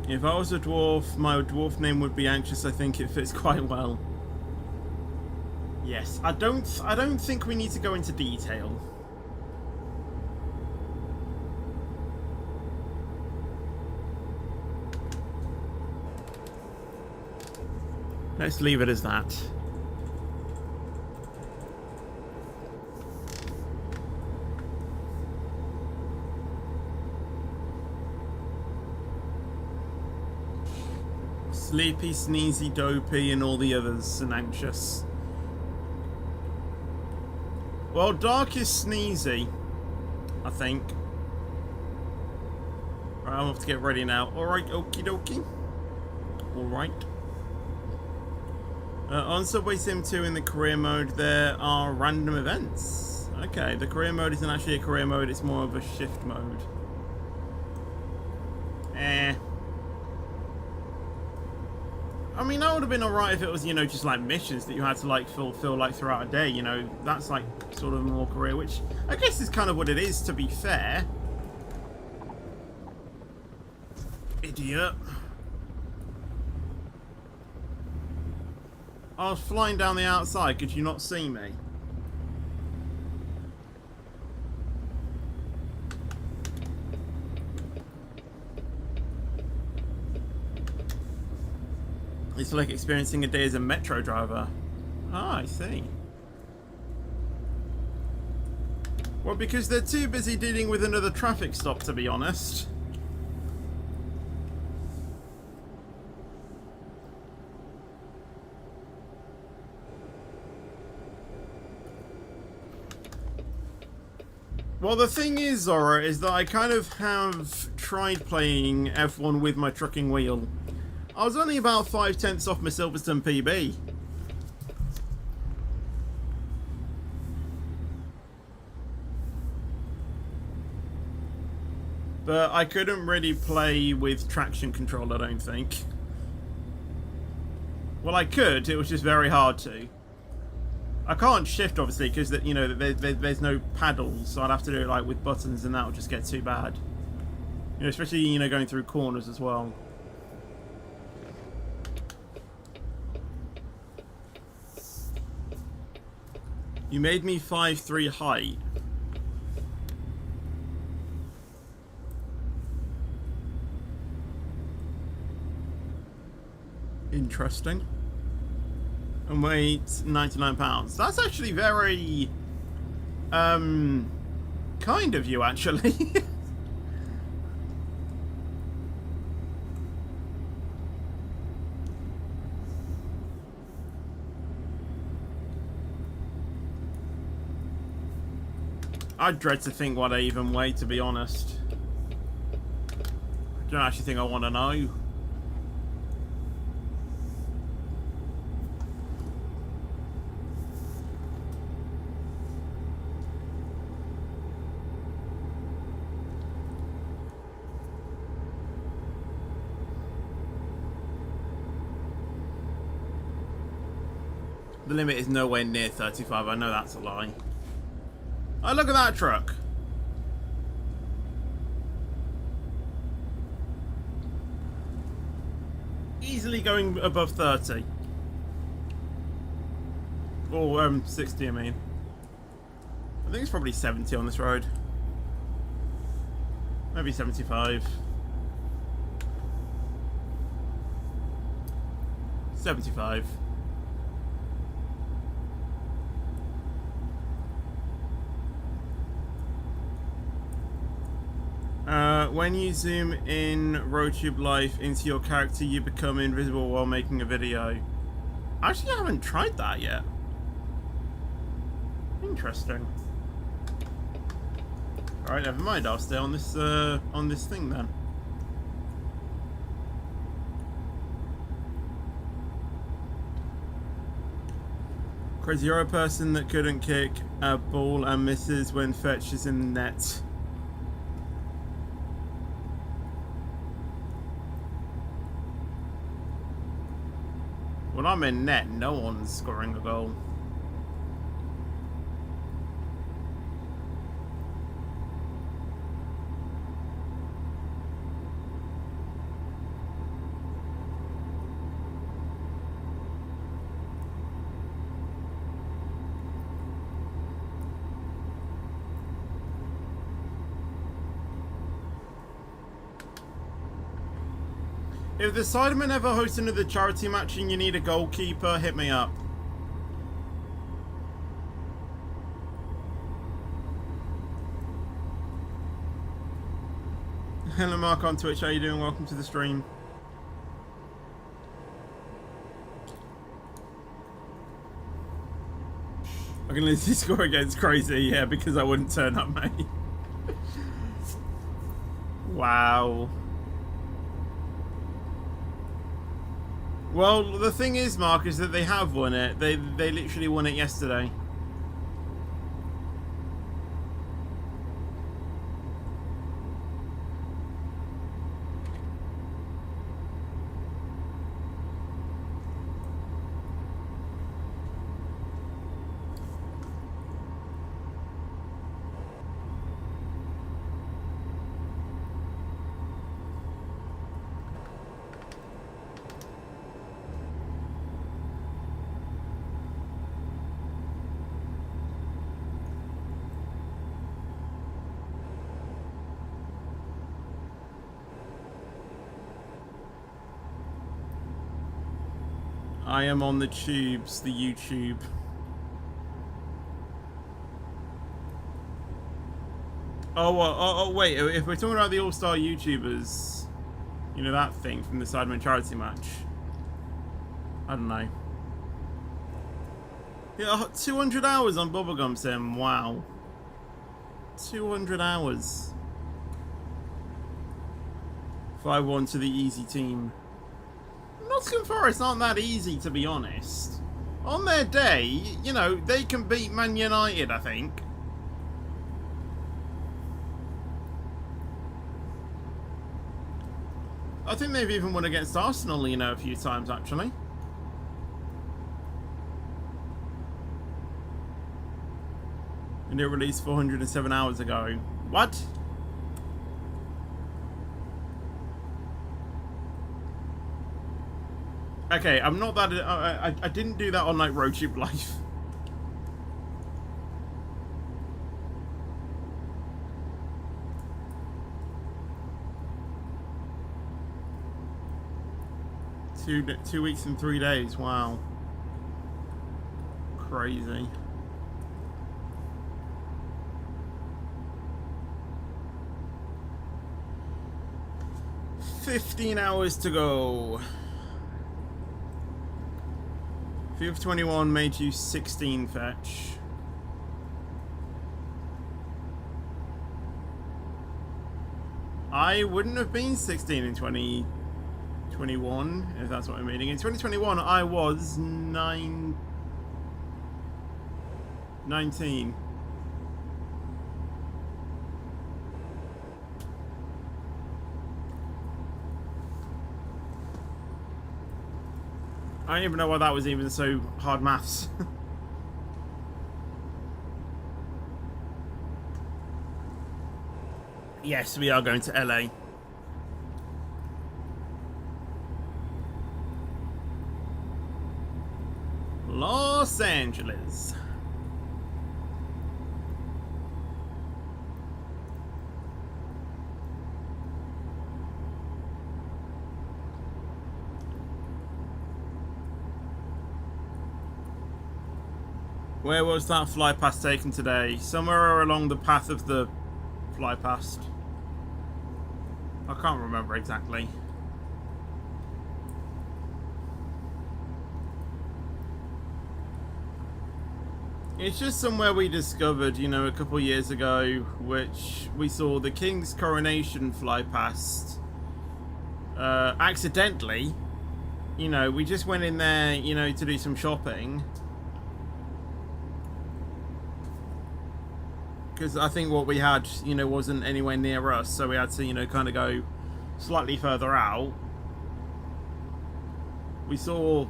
If I was a dwarf, my dwarf name would be Anxious. I think it fits quite well. Yes, I don't think we need to go into detail. Let's leave it as that. Sleepy, sneezy, dopey, and all the others, and anxious. Well, dark is sneezy, I think. Right, I'm off to get ready now. Alright, okie dokie. Alright. On Subway Sim 2 in the career mode, there are random events. Okay, the career mode isn't actually a career mode, it's more of a shift mode. I mean, that would have been alright if it was, you know, just like missions that you had to like fulfill like throughout a day, you know. That's like sort of more career, which I guess is kind of what it is, to be fair. Idiot. I was flying down the outside, could you not see me? It's like experiencing a day as a metro driver. Ah, I see. Well, because they're too busy dealing with another traffic stop, to be honest. Well, the thing is, Zora, is that I kind of have tried playing F1 with my trucking wheel. I was only about 5/10 off my Silverstone PB. But I couldn't really play with traction control, I don't think. Well, I could, it was just very hard to. I can't shift, obviously, because you know there's no paddles, so I'd have to do it like with buttons, and that would just get too bad. You know, especially, you know, going through corners as well. You made me 5'3" height. Interesting. And weight 99 pounds. That's actually very kind of you, actually. I dread to think what I even weigh, to be honest. I don't actually think I want to know. The limit is nowhere near 35. I know that's a lie. Oh, look at that truck. Easily going above 30. Or 60, I mean. I think it's probably 70 on this road. Maybe 75. 75. When you zoom in RoadTube Life into your character, you become invisible while making a video. Actually, I haven't tried that yet. Interesting. Alright, never mind. I'll stay on this thing then. Crazy, you're a person that couldn't kick a ball and misses when fetch is in the net. When I'm in net, no one's scoring a goal. If the Sidemen ever host another charity match and you need a goalkeeper, hit me up. Hello Mark on Twitch, how you doing? Welcome to the stream. I'm gonna lose this score against Crazy, yeah, because I wouldn't turn up, mate. Wow. Well, the thing is, Mark, is that they have won it. They literally won it yesterday. I am on the tubes, the YouTube. Oh, wait, if we're talking about the All-Star YouTubers, you know that thing from the Sidemen charity match? I don't know. Yeah, 200 hours on Bubblegum Sim, wow. 200 hours. 5-1 to the easy team. Nottingham Forest aren't that easy, to be honest. On their day, you know, they can beat Man United, I think. I think they've even won against Arsenal, you know, a few times, actually. And it released 407 hours ago. What? Okay, I'm not that... I didn't do that on, like, RoadTube Life. Two weeks and 3 days, wow. Crazy. $15 hours to go. If you have 21, made you 16 fetch. I wouldn't have been 16 in 2021, if that's what I'm meaning. In 2021, I was 19. I don't even know why that was even so hard maths. Yes, we are going to LA. Los Angeles. Where was that fly past taken today? Somewhere along the path of the fly past. I can't remember exactly. It's just somewhere we discovered, you know, a couple years ago, which we saw the King's coronation fly past accidentally. You know, we just went in there, you know, to do some shopping. Because I think what we had, you know, wasn't anywhere near us, so we had to, you know, kind of go slightly further out. We saw,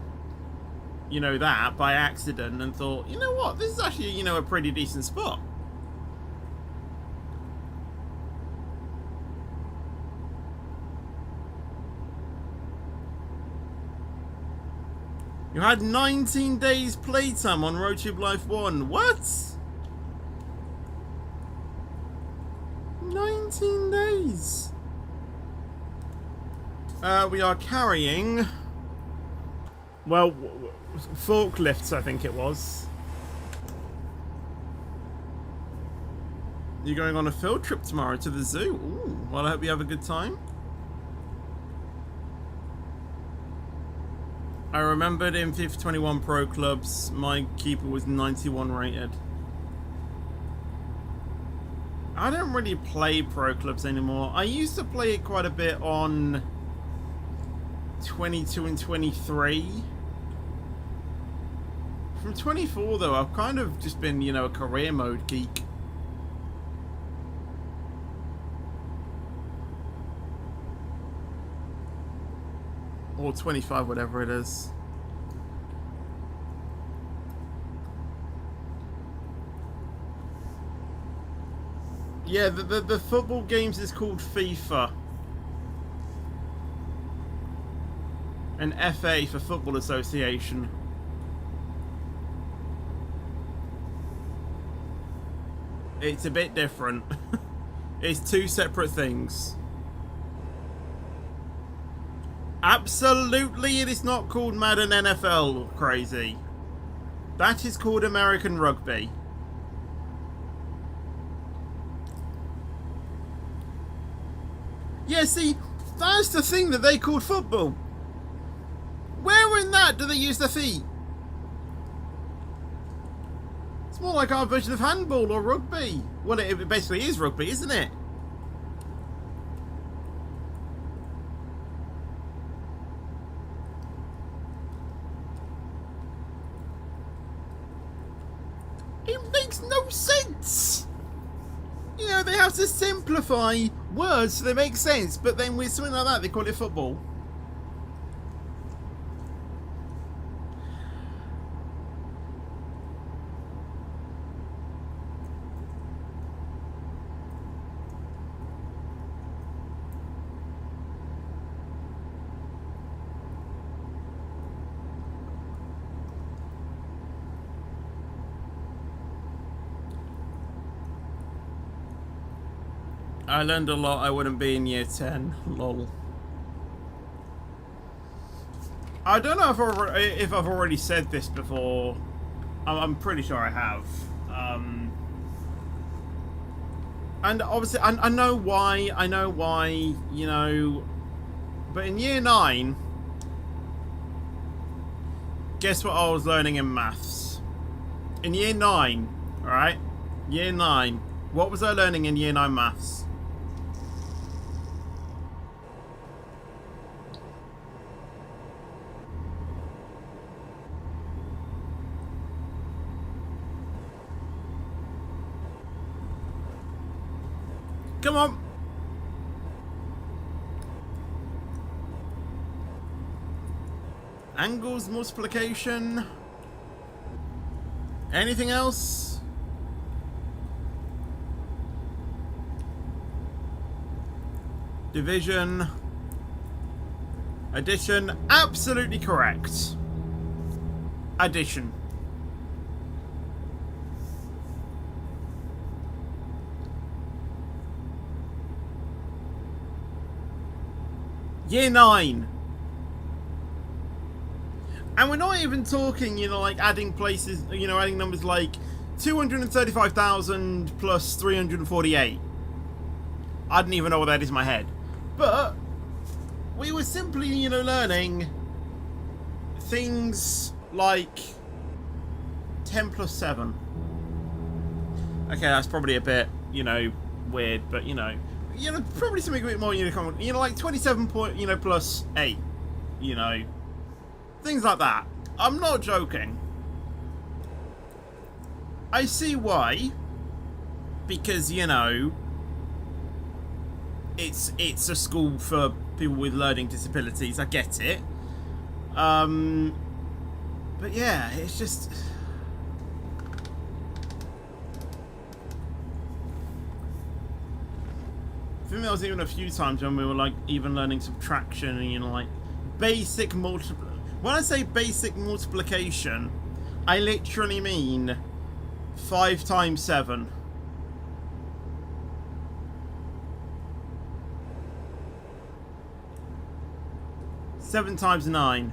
you know, that by accident and thought, you know what, this is actually, you know, a pretty decent spot. You had 19 days playtime on RoadTube Life 1. What? 19 days. We are carrying, well, forklifts, I think it was. You're going on a field trip tomorrow to the zoo. Ooh, well, I hope you have a good time. I remembered in FIFA 21 Pro Clubs, my keeper was 91 rated. I don't really play Pro Clubs anymore. I used to play it quite a bit on 22 and 23. From 24 though, I've kind of just been, you know, a career mode geek. Or 25, whatever it is. Yeah, the football games is called FIFA. And FA for Football Association. It's a bit different. It's two separate things. Absolutely, it is not called Madden NFL, crazy. That is called American Rugby. Yeah, see, that's the thing that they called football. Where in that do they use their feet? It's more like our version of handball or rugby. Well, it basically is rugby, isn't it? It makes no sense. You know, they have to simplify words so they make sense, but then with something like that, they call it football. I learned a lot. I wouldn't be in year 10. Lol. I don't know if I've already said this before. I'm pretty sure I have. And obviously, I know why. I know why, you know. But in year 9, guess what I was learning in maths? In year 9, alright? Year 9. What was I learning in year 9 maths? Come on. Angles, multiplication. Anything else? Division. Addition. Absolutely correct. Addition. Year 9. And we're not even talking, you know, like adding places, you know, adding numbers like 235,000 plus 348. I didn't even know what that is in my head. But we were simply, you know, learning things like 10 plus 7. Okay, that's probably a bit, you know, weird, but, you know, probably something a bit more, you know, common, you know, like 27 point, you know, plus 8, you know, things like that. I'm not joking. I see why, because, you know, it's a school for people with learning disabilities. I get it. But yeah, it's just. I think there was even a few times when we were like even learning subtraction and, you know, like basic when I say basic multiplication, I literally mean 5 times 7. 7 times 9.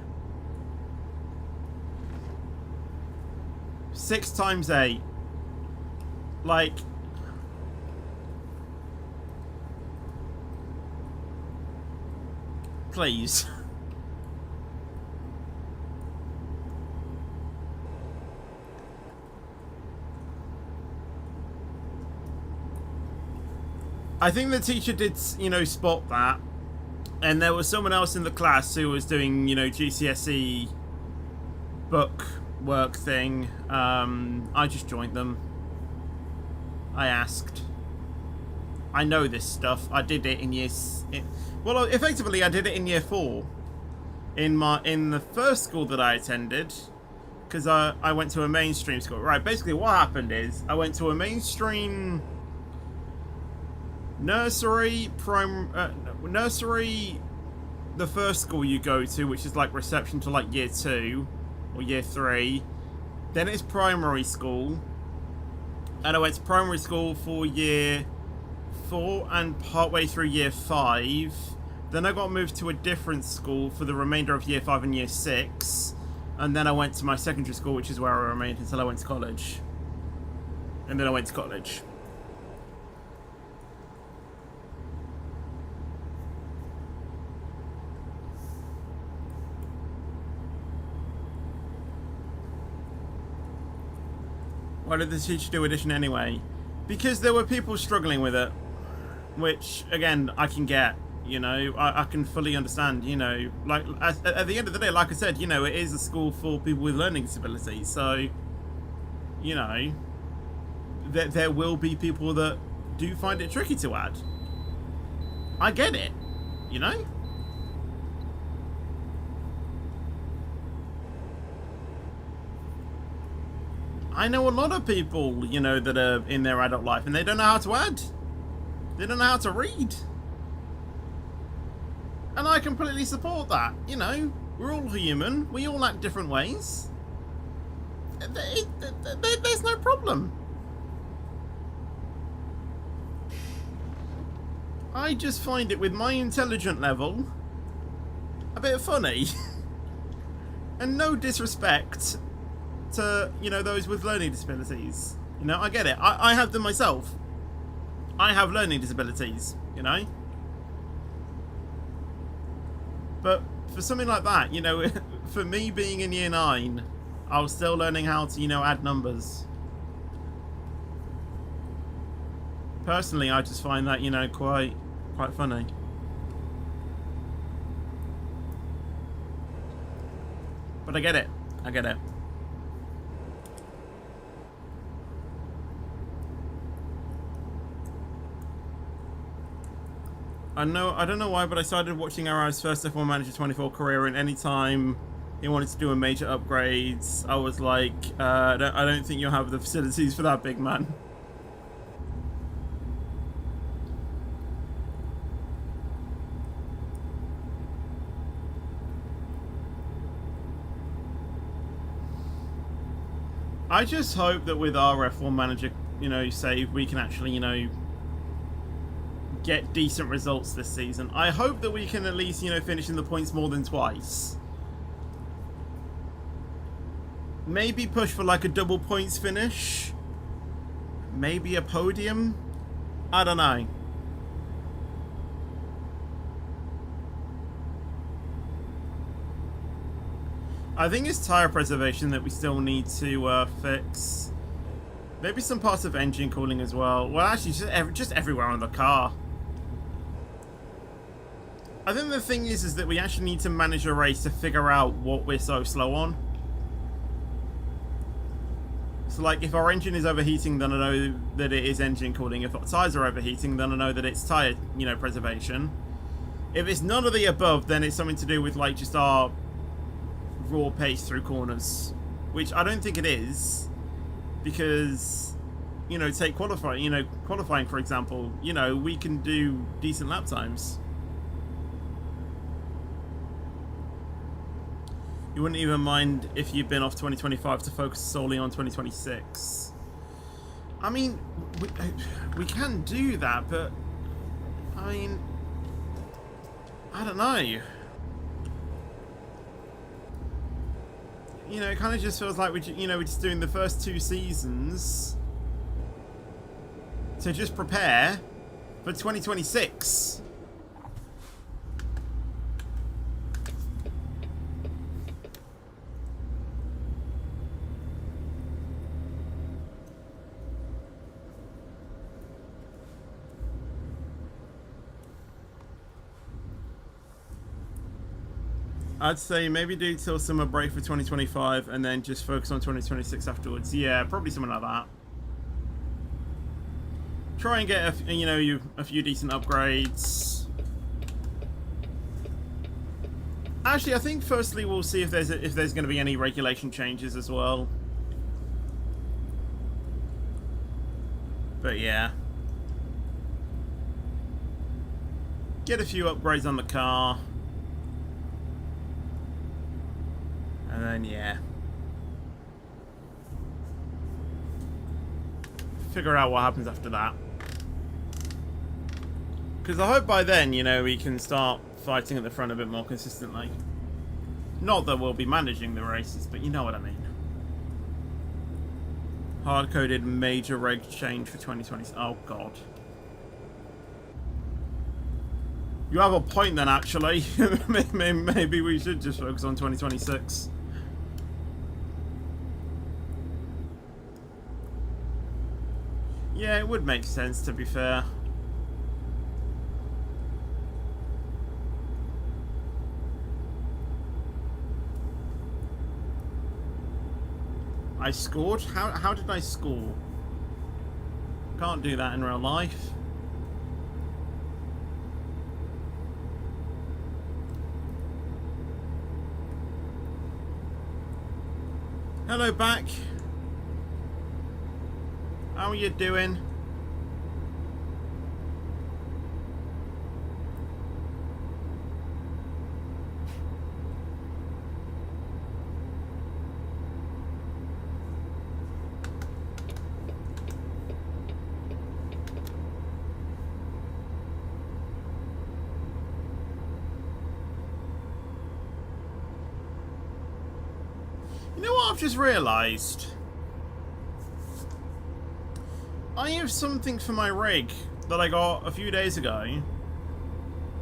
6 times 8. Like... Please. I think the teacher did, you know, spot that. And there was someone else in the class who was doing, you know, GCSE book work thing. I just joined them. I asked. I know this stuff. I did it in well, effectively, I did it in year 4. In the first school that I attended, because I went to a mainstream school. Right, basically what happened is I went to a mainstream nursery, nursery, the first school you go to, which is like reception to like year 2 or year 3. Then it's primary school, and I went to primary school for year 4 and partway through year 5. Then I got moved to a different school for the remainder of year 5 and year 6, and then I went to my secondary school, which is where I remained until I went to college. And then I went to college. Why did the teacher do addition anyway? Because there were people struggling with it. Which, again, I can get. You know, I can fully understand, you know. Like, at the end of the day, like I said, you know, it is a school for people with learning disabilities. So, you know, there will be people that do find it tricky to add. I get it, you know? I know a lot of people, you know, that are in their adult life and they don't know how to add. They don't know how to read. And I completely support that. You know, we're all human. We all act different ways. There's no problem. I just find it, with my intelligent level, a bit funny. And no disrespect to, you know, those with learning disabilities. You know, I get it. I have them myself. I have learning disabilities, you know. But for something like that, you know, for me being in year 9, I was still learning how to, you know, add numbers. Personally, I just find that, you know, quite funny. But I get it. I get it. I don't know why, but I started watching Arrow's first F1 Manager 24 career, and anytime he wanted to do a major upgrades, I was like, I don't think you'll have the facilities for that, big man. I just hope that with our F1 Manager, you know, save, we can actually, you know, get decent results this season. I hope that we can at least, you know, finish in the points more than twice. Maybe push for like a double points finish. Maybe a podium. I don't know. I think it's tyre preservation that we still need to fix. Maybe some parts of engine cooling as well. Well, actually, just everywhere on the car. I think the thing is that we actually need to manage a race to figure out what we're so slow on. So, like, if our engine is overheating, then I know that it is engine cooling. If our tyres are overheating, then I know that it's tyre, you know, preservation. If it's none of the above, then it's something to do with, like, just our raw pace through corners. Which I don't think it is. Because, you know, take qualifying, for example. You know, we can do decent lap times. You wouldn't even mind if you've been off 2025 to focus solely on 2026. I mean, we can do that, but I mean, I don't know. you know, it kind of just feels like we're just doing the first 2 seasons to just prepare for 2026. I'd say maybe do till summer break for 2025 and then just focus on 2026 afterwards. Yeah, probably something like that. Try and get a few decent upgrades. Actually, I think firstly we'll see if there's going to be any regulation changes as well. But yeah, get a few upgrades on the car. And then, yeah, figure out what happens after that. Because I hope by then, you know, we can start fighting at the front a bit more consistently. Not that we'll be managing the races, but you know what I mean. Hard-coded major reg change for 2020. Oh, God. You have a point then, actually. Maybe we should just focus on 2026. Yeah, it would make sense, to be fair. I scored? How did I score? Can't do that in real life. Hello, back. How are you doing? You know what I've just realised? I have something for my rig that I got a few days ago, and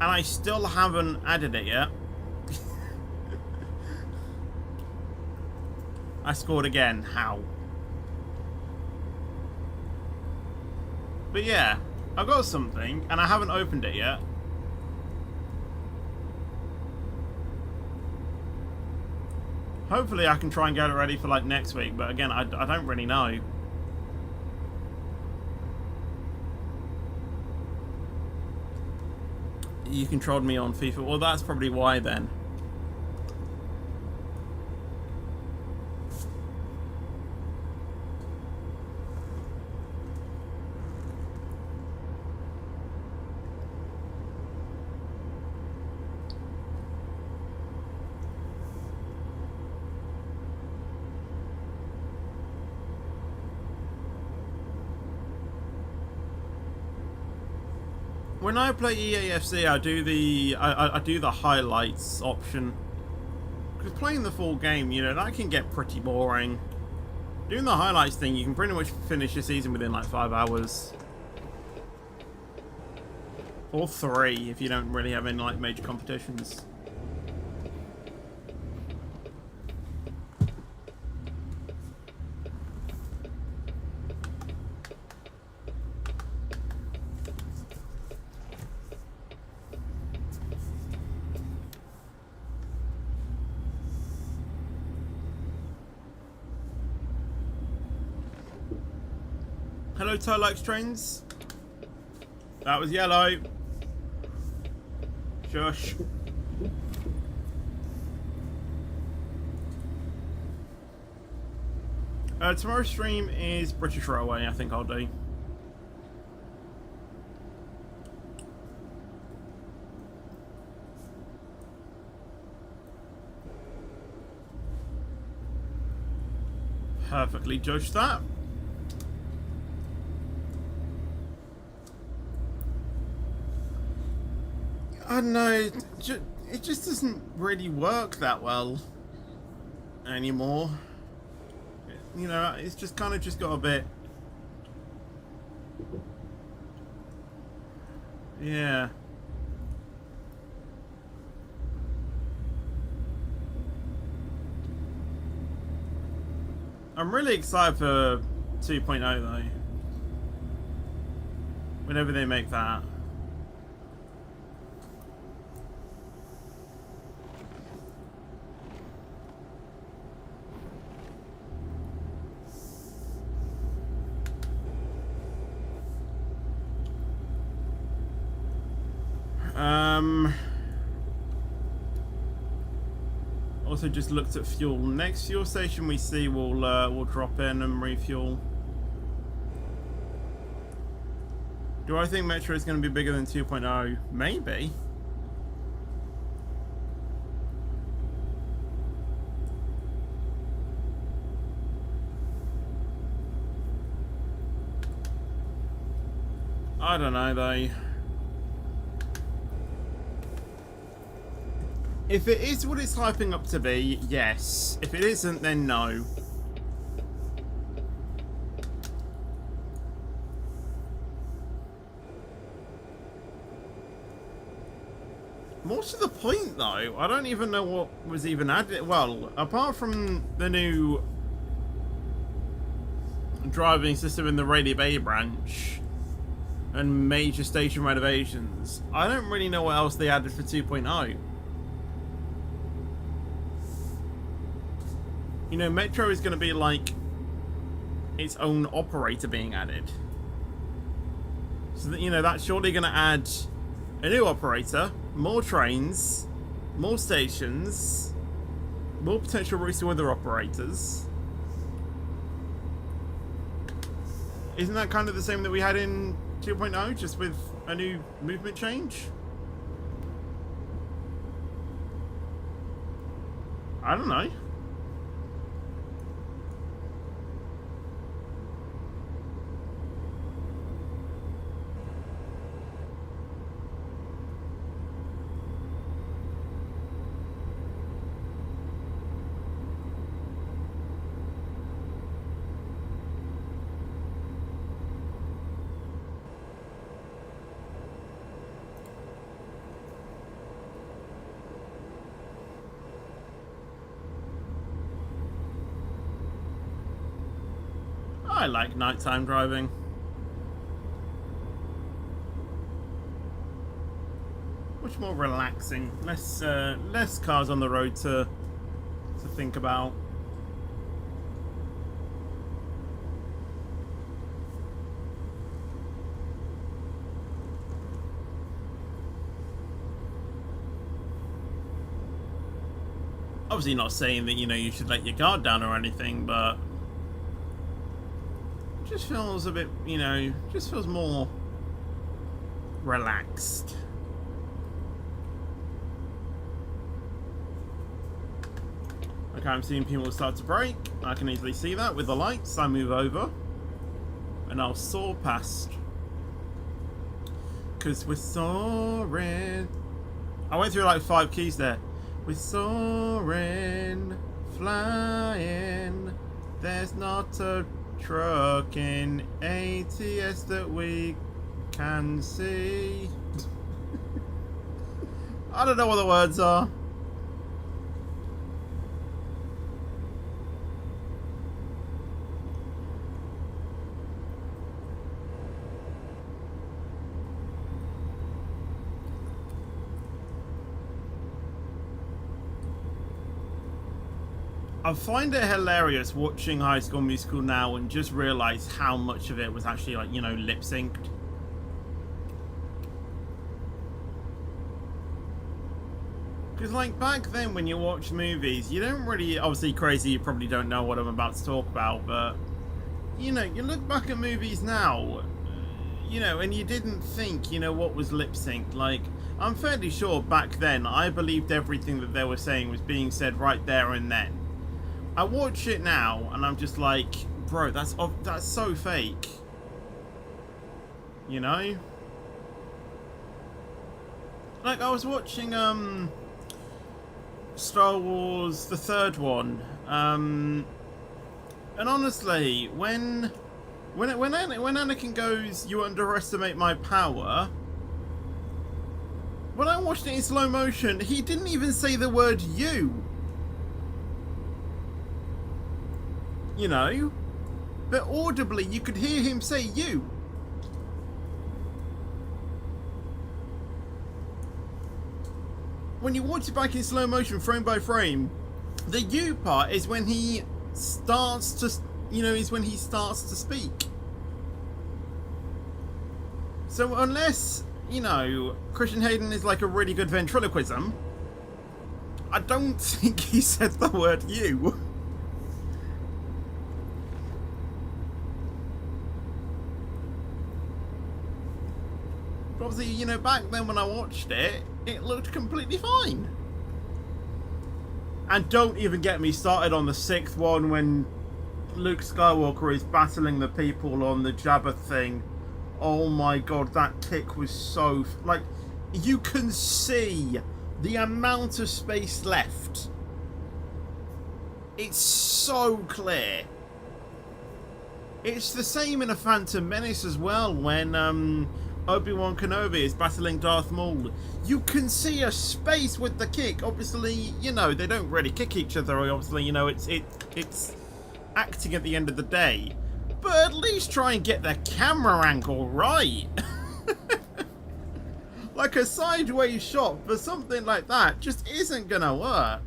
I still haven't added it yet. I scored again. How? But yeah, I got something, and I haven't opened it yet. Hopefully I can try and get it ready for like next week, but again, I don't really know. You controlled me on FIFA. Well, that's probably why then. When I play EAFC, I do the highlights option. Because playing the full game, you know, that can get pretty boring. Doing the highlights thing, you can pretty much finish your season within like 5 hours. Or 3 if you don't really have any like major competitions. Hello, Tolex trains. That was yellow. Shush. Tomorrow's stream is British Railway, I think I'll do. Perfectly judged that. I don't know, it just doesn't really work that well. anymore. You know, it's just kind of just got a bit. Yeah. I'm really excited for 2.0 though. Whenever they make that. Also just looked at fuel. Next fuel station we see we'll drop in and refuel. Do I think Metro is going to be bigger than 2.0? Maybe. I don't know though. If it is what it's hyping up to be, yes. If it isn't, then no. More to the point though, I don't even know what was even added. Well, apart from the new driving system in the Raleigh Bay branch and major station renovations, I don't really know what else they added for 2.0. You know, Metro is going to be like its own operator being added. So that, you know, that's surely going to add a new operator, more trains, more stations, more potential routes to other operators. Isn't that kind of the same that we had in 2.0, just with a new movement change? I don't know. I like nighttime driving. Much more relaxing. Less cars on the road to think about. Obviously not saying that, you know, you should let your guard down or anything, but just feels a bit, you know, just feels more relaxed. Okay, I'm seeing people start to brake. I can easily see that with the lights. I move over and I'll soar past. 'Cause we're soaring. I went through like 5 keys there. We're soaring, flying. There's not a truck in ATS that we can see. I don't know what the words are. I find it hilarious watching High School Musical now and just realize how much of it was actually, like, you know, lip synced. Because, like, back then when you watch movies, you don't really, obviously crazy, you probably don't know what I'm about to talk about, but, you know, you look back at movies now, you know, and you didn't think, you know, what was lip synced. Like, I'm fairly sure back then I believed everything that they were saying was being said right there and then. I watch it now and I'm just like, bro, that's so fake. You know? Like, I was watching Star Wars, the third one. And honestly, when Anakin goes, "You underestimate my power," when I watched it in slow motion, he didn't even say the word "you." You know? But audibly, you could hear him say "you." When you watch it back in slow motion, frame by frame, the "you" part is when he starts to, is when he starts to speak. So unless, Christian Hayden is like a really good ventriloquism, I don't think he said the word "you." But obviously, back then when I watched it, it looked completely fine. And don't even get me started on the 6th one when Luke Skywalker is battling the people on the Jabba thing. Oh my god, that kick was so... like, you can see the amount of space left. It's so clear. It's the same in A Phantom Menace as well, when Obi-Wan Kenobi is battling Darth Maul. You can see a space with the kick. Obviously, they don't really kick each other. Obviously, it's acting at the end of the day. But at least try and get the camera angle right. Like a sideways shot for something like that just isn't gonna work.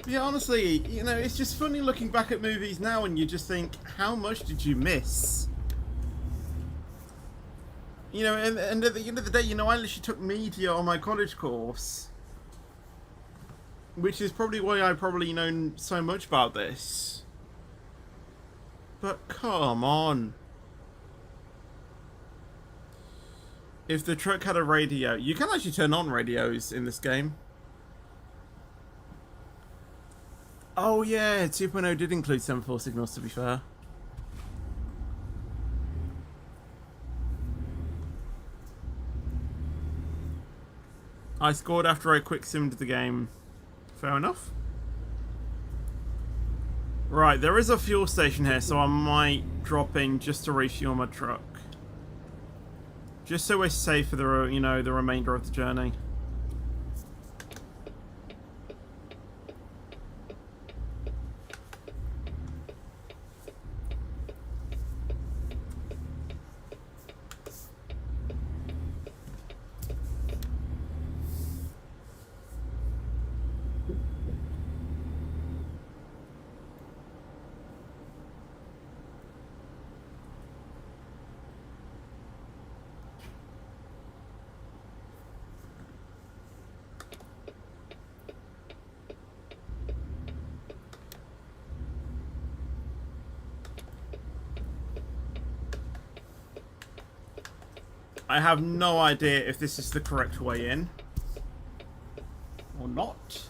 Yeah, honestly, it's just funny looking back at movies now and you just think, how much did you miss? And at the end of the day, I literally took media on my college course. Which is probably why I probably know so much about this. But come on. If the truck had a radio, you can actually turn on radios in this game. Oh yeah, 2.0 did include semaphore signals, to be fair. I scored after I quick simmed the game. Fair enough. Right, there is a fuel station here, so I might drop in just to refuel my truck. Just so we're safe for the, the remainder of the journey. I have no idea if this is the correct way in. Or not.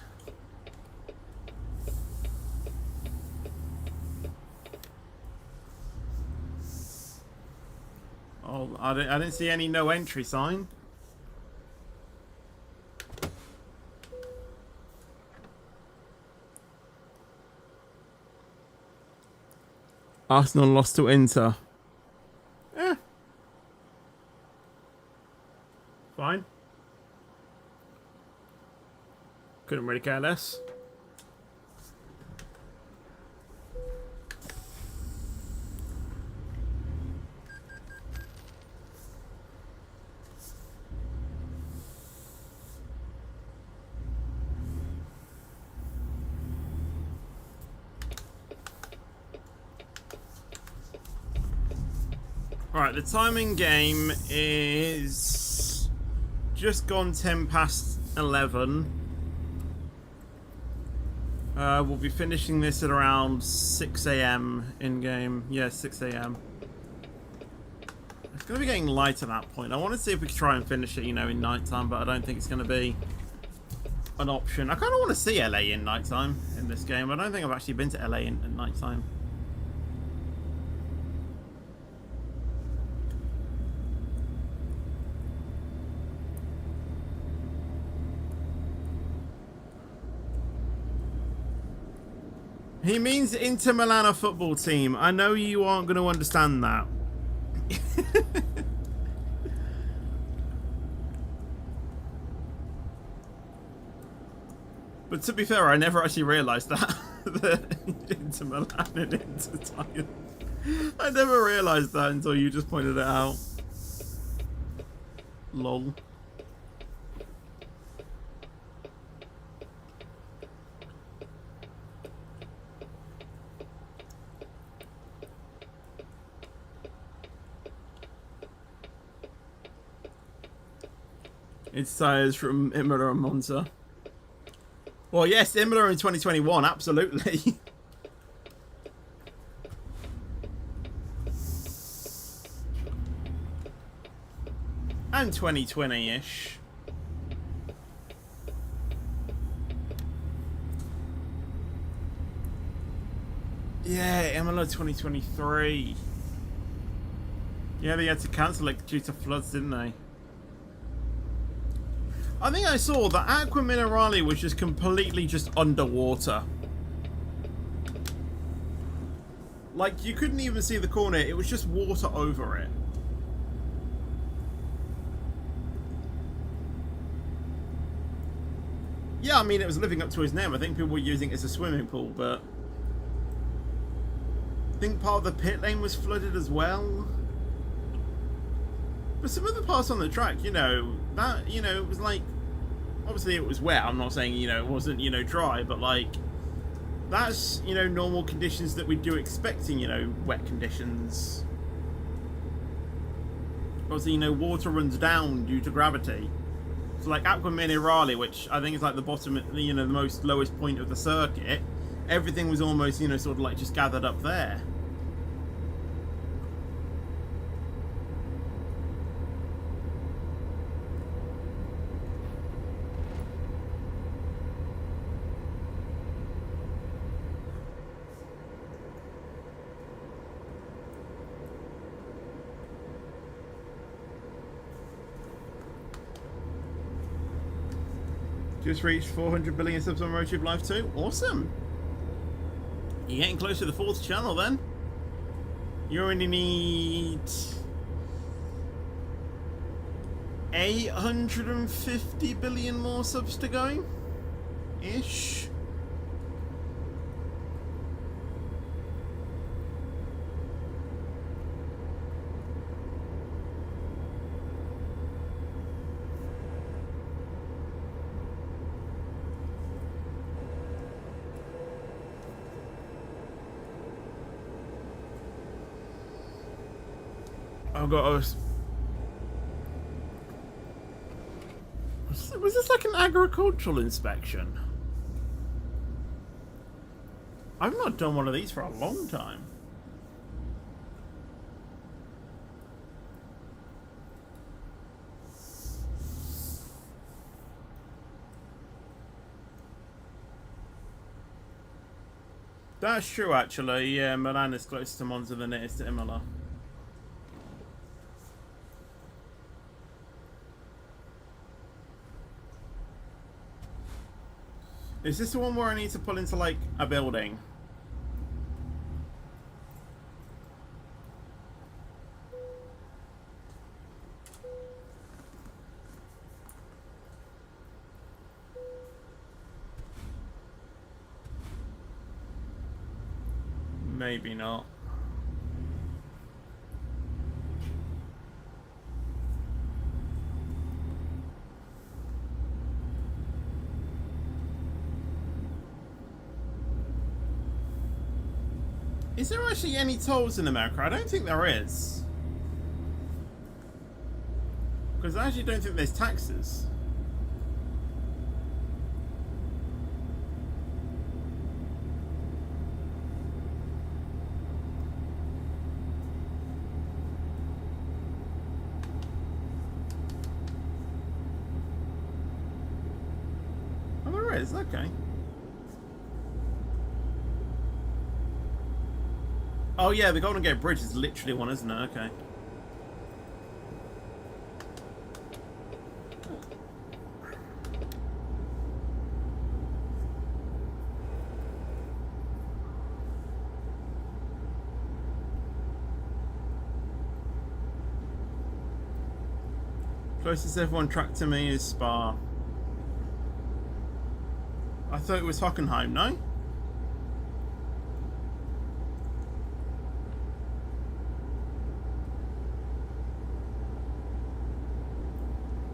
Oh, I didn't see any no entry sign. Arsenal lost to Inter. Fine. Couldn't really care less. Alright, the timing game is just gone 10 past 11. We'll be finishing this at around 6 AM in-game. Yeah, 6 AM. It's going to be getting light at that point. I want to see if we can try and finish it, in nighttime, but I don't think it's going to be an option. I kind of want to see LA in nighttime in this game. I don't think I've actually been to LA in nighttime. He means Inter Milan football team. I know you aren't going to understand that. But to be fair, I never actually realised that. The Inter Milan and Inter Titan. I never realised that until you just pointed it out. Lol. It's tires from Imola and Monza. Well, yes, Imola in 2021, absolutely. And 2020-ish. Yeah, Imola 2023. Yeah, they had to cancel it due to floods, didn't they? I think I saw that Aqua Minerale was just completely just underwater. Like, you couldn't even see the corner, it was just water over it. Yeah, I mean, it was living up to his name. I think people were using it as a swimming pool, but I think part of the pit lane was flooded as well. But some of the parts on the track, you know, that, you know, it was like, obviously it was wet. I'm not saying, you know, it wasn't, you know, dry, but like, that's, you know, normal conditions that we do expecting, you know, wet conditions. Obviously, you know, water runs down due to gravity. So like Aqua Minerale, which I think is like the bottom, you know, the most lowest point of the circuit, everything was almost, you know, sort of like just gathered up there. Just reached 400 billion subs on RoadTube Live 2. Awesome. You're getting close to the 4th channel then. You only need 850 billion more subs to go. Ish. I've got a... Was this like an agricultural inspection? I've not done one of these for a long time. That's true, actually. Yeah, Milan is closer to Monza than it is to Imola. Is this the one where I need to pull into, like, a building? Maybe not. Is there actually any tolls in America? I don't think there is. Because I actually don't think there's taxes. Oh, there is, okay. Oh yeah, the Golden Gate Bridge is literally one, isn't it? Okay. Closest F1 track to me is Spa. I thought it was Hockenheim, no?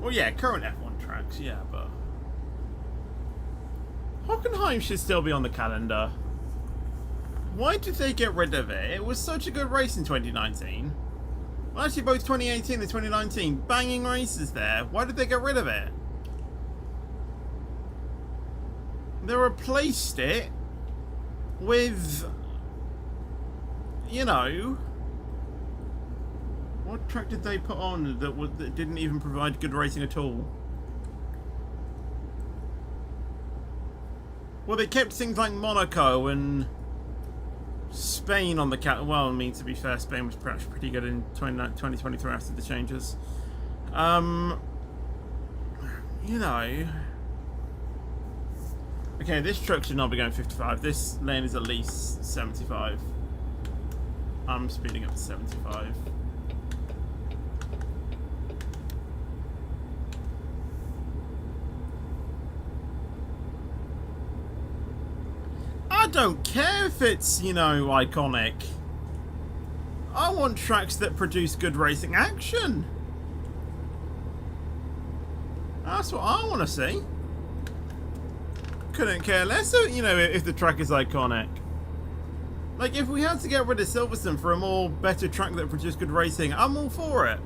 Well, yeah, current F1 tracks, yeah, but Hockenheim should still be on the calendar. Why did they get rid of it? It was such a good race in 2019. Well, actually, both 2018 and 2019, banging races there. Why did they get rid of it? They replaced it with, you know, what track did they put on that didn't even provide good racing at all? Well, they kept things like Monaco and Spain on the cat. Well, I mean, to be fair, Spain was perhaps pretty good in 2023 after the changes. You know. Okay, this truck should not be going 55. This lane is at least 75. I'm speeding up to 75. I don't care if it's, you know, iconic. I want tracks that produce good racing action. That's what I want to see. Couldn't care less, you know, if the track is iconic. Like, if we had to get rid of Silverstone for a more better track that produced good racing, I'm all for it.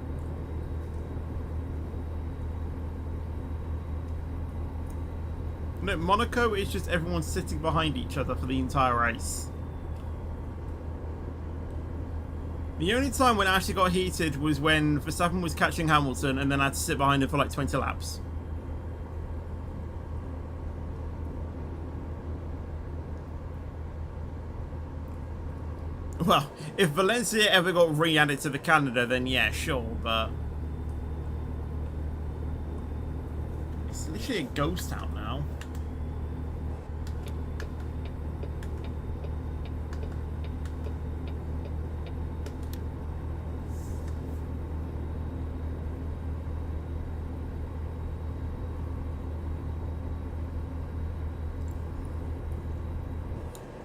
No, Monaco is just everyone sitting behind each other for the entire race. The only time when it actually got heated was when Verstappen was catching Hamilton and then I had to sit behind him for like 20 laps. Well, if Valencia ever got re-added to the calendar, then yeah, sure, but it's literally a ghost town now.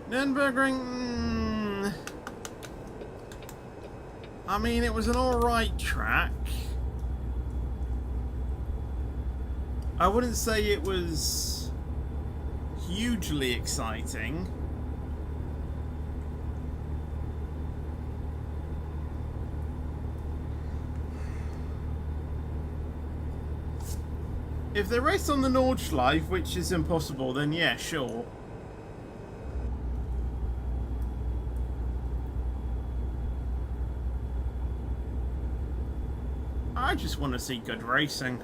Nürburgring. I mean, it was an alright track. I wouldn't say it was hugely exciting. If they race on the Nordschleife, which is impossible, then yeah, sure. I just want to see good racing.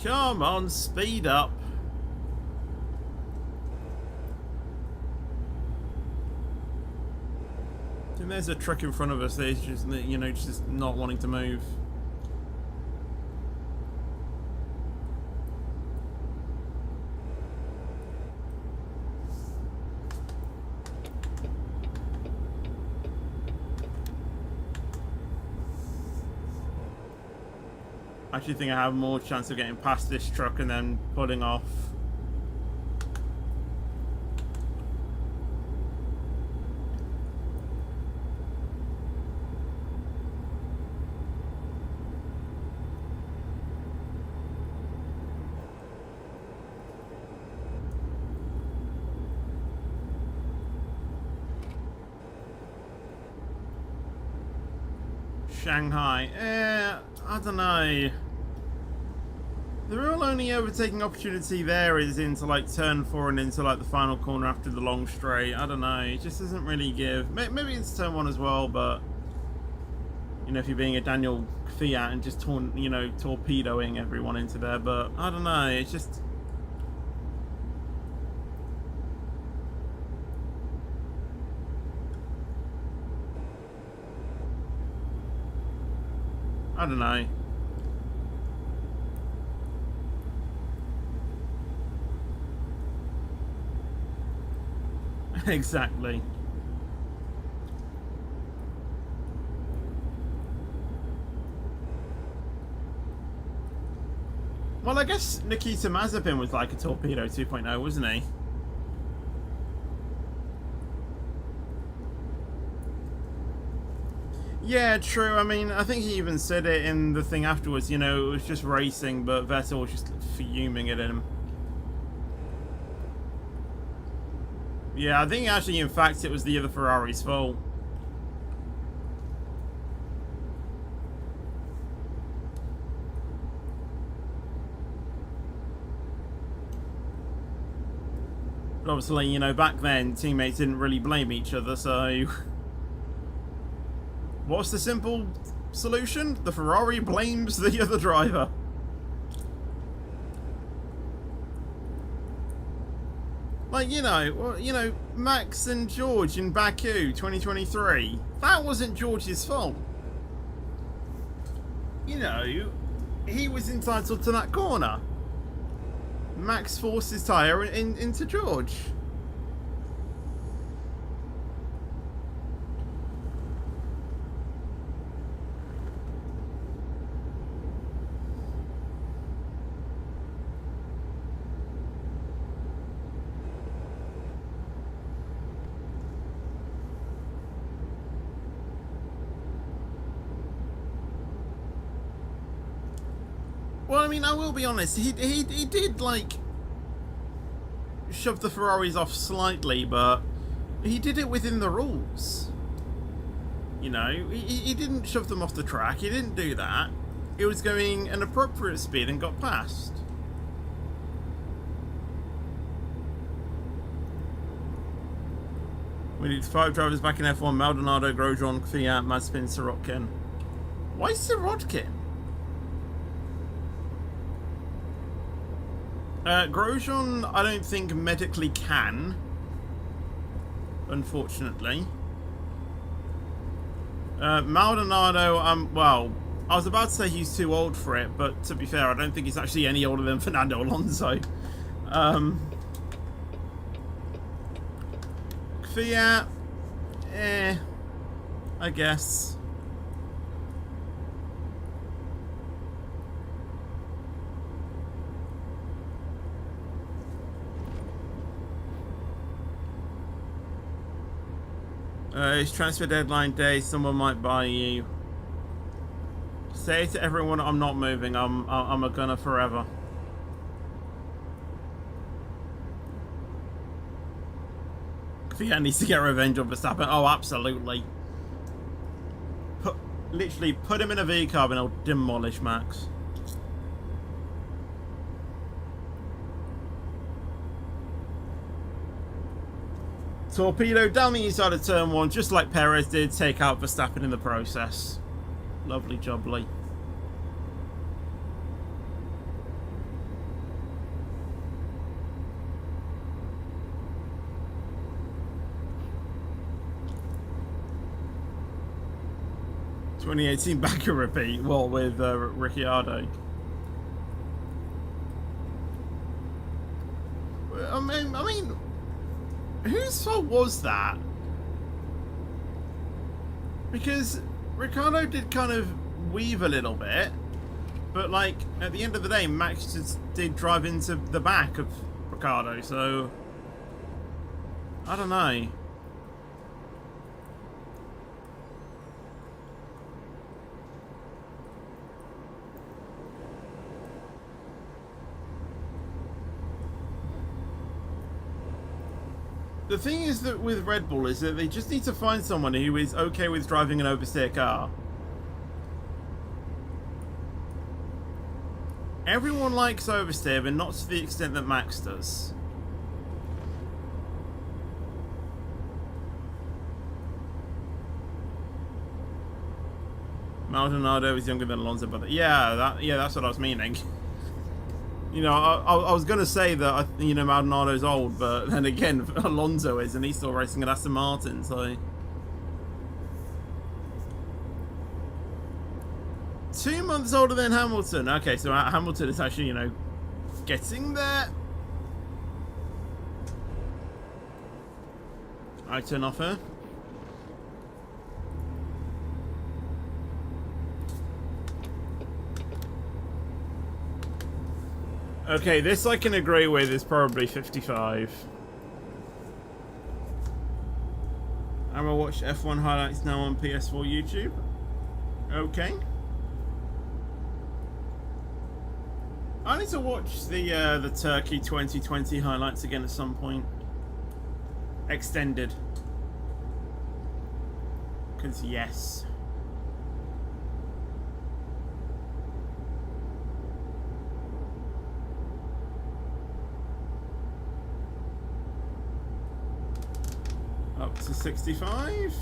Come on, speed up. And there's a truck in front of us that's just, you know, just not wanting to move. I actually think I have more chance of getting past this truck and then pulling off. Shanghai. I don't know. The real only overtaking opportunity there is into like turn 4 and into like the final corner after the long straight. I don't know. It just doesn't really give. Maybe it's turn 1 as well, but you know, if you're being a Daniel Fiat and just torpedoing everyone into there, but I don't know. It's just. I don't know. Exactly. Well, I guess Nikita Mazepin was like a Torpedo 2.0, wasn't he? Yeah, true. I mean, I think he even said it in the thing afterwards, you know, it was just racing, but Vettel was just fuming at him. Yeah, I think actually, in fact, it was the other Ferrari's fault. But obviously, you know, back then, teammates didn't really blame each other, so... What's the simple solution? The Ferrari blames the other driver. Like, you know, Max and George in Baku 2023. That wasn't George's fault. You know, he was entitled to that corner. Max forced his tyre into George. Well, I mean, I will be honest. He did, like, shove the Ferraris off slightly, but he did it within the rules. You know, he didn't shove them off the track. He didn't do that. It was going an appropriate speed and got past. We need 5 drivers back in F1. Maldonado, Grosjean, Kvyat, Mazepin, Sirotkin. Why Sirotkin? Grosjean, I don't think medically can, unfortunately. Maldonado, well, I was about to say he's too old for it, but to be fair, I don't think he's actually any older than Fernando Alonso. Kvyat, I guess. It's transfer deadline day. Someone might buy you. Say to everyone, I'm not moving. I'm a gunner forever. Kvyat needs to get revenge on Verstappen. Oh, absolutely. Literally put him in a V-carb and he'll demolish Max. Torpedo down the inside of turn 1, just like Perez did, take out Verstappen in the process. Lovely jubbly. ...2018 Baku repeat, well, with Ricciardo. I mean, whose fault was that? Because Ricciardo did kind of weave a little bit, but like at the end of the day, Max just did drive into the back of Ricciardo, so I don't know. The thing is that with Red Bull is that they just need to find someone who is okay with driving an oversteer car. Everyone likes oversteer, but not to the extent that Max does. Maldonado is younger than Alonso, but yeah, that's what I was meaning. You know, I was going to say that, you know, Maldonado's old, but then again, Alonso is, and he's still racing at Aston Martin, so... 2 months older than Hamilton. Okay, so Hamilton is actually, you know, getting there. I turn off here. Okay, this I can agree with is probably 55. I'm gonna watch F1 highlights now on PS4 YouTube. Okay. I need to watch the Turkey 2020 highlights again at some point. Extended. Because yes. Up to 65.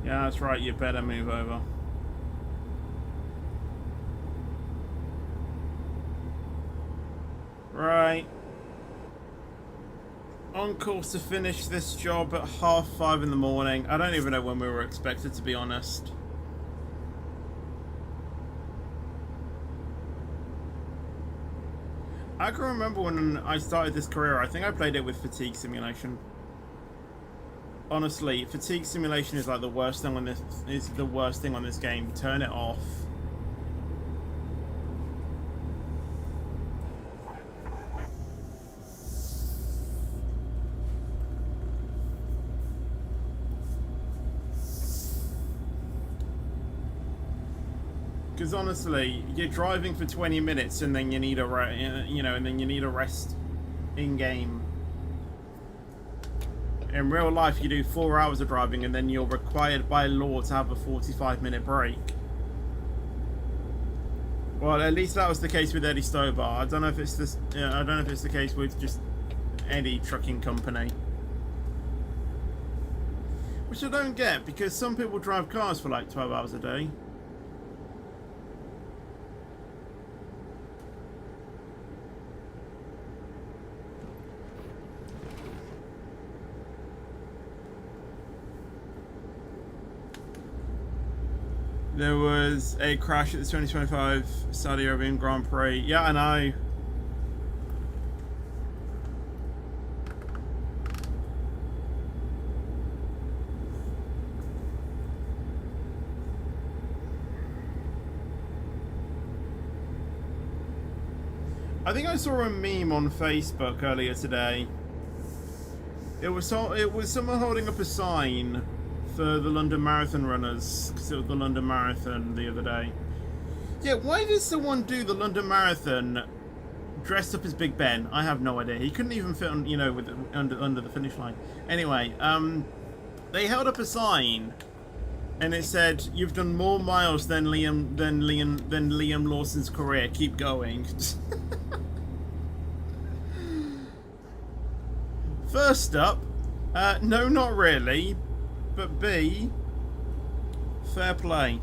Yeah, that's right, you better move over. Right. On course to finish this job at 5:30 in the morning. I don't even know when we were expected, to be honest. I can remember when I started this career, I think I played it with fatigue simulation. Honestly, fatigue simulation is like the worst thing on this game. Turn it off. Because honestly, you're driving for 20 minutes and then you need a rest in game. In real life, you do 4 hours of driving and then you're required by law to have a 45-minute break. Well, at least that was the case with Eddie Stobar. I don't know if it's this. I don't know if it's the case with just any trucking company. Which I don't get, because some people drive cars for like 12 hours a day. There was a crash at the 2025 Saudi Arabian Grand Prix. Yeah, I know. I think I saw a meme on Facebook earlier today. It was someone holding up a sign for the London Marathon runners, because it was the London Marathon the other day. Yeah, why did someone do the London Marathon dressed up as Big Ben? I have no idea. He couldn't even fit on, with under the finish line. Anyway, they held up a sign, and it said, "You've done more miles than Liam Lawson's career. Keep going." First up, no, not really. But B, fair play.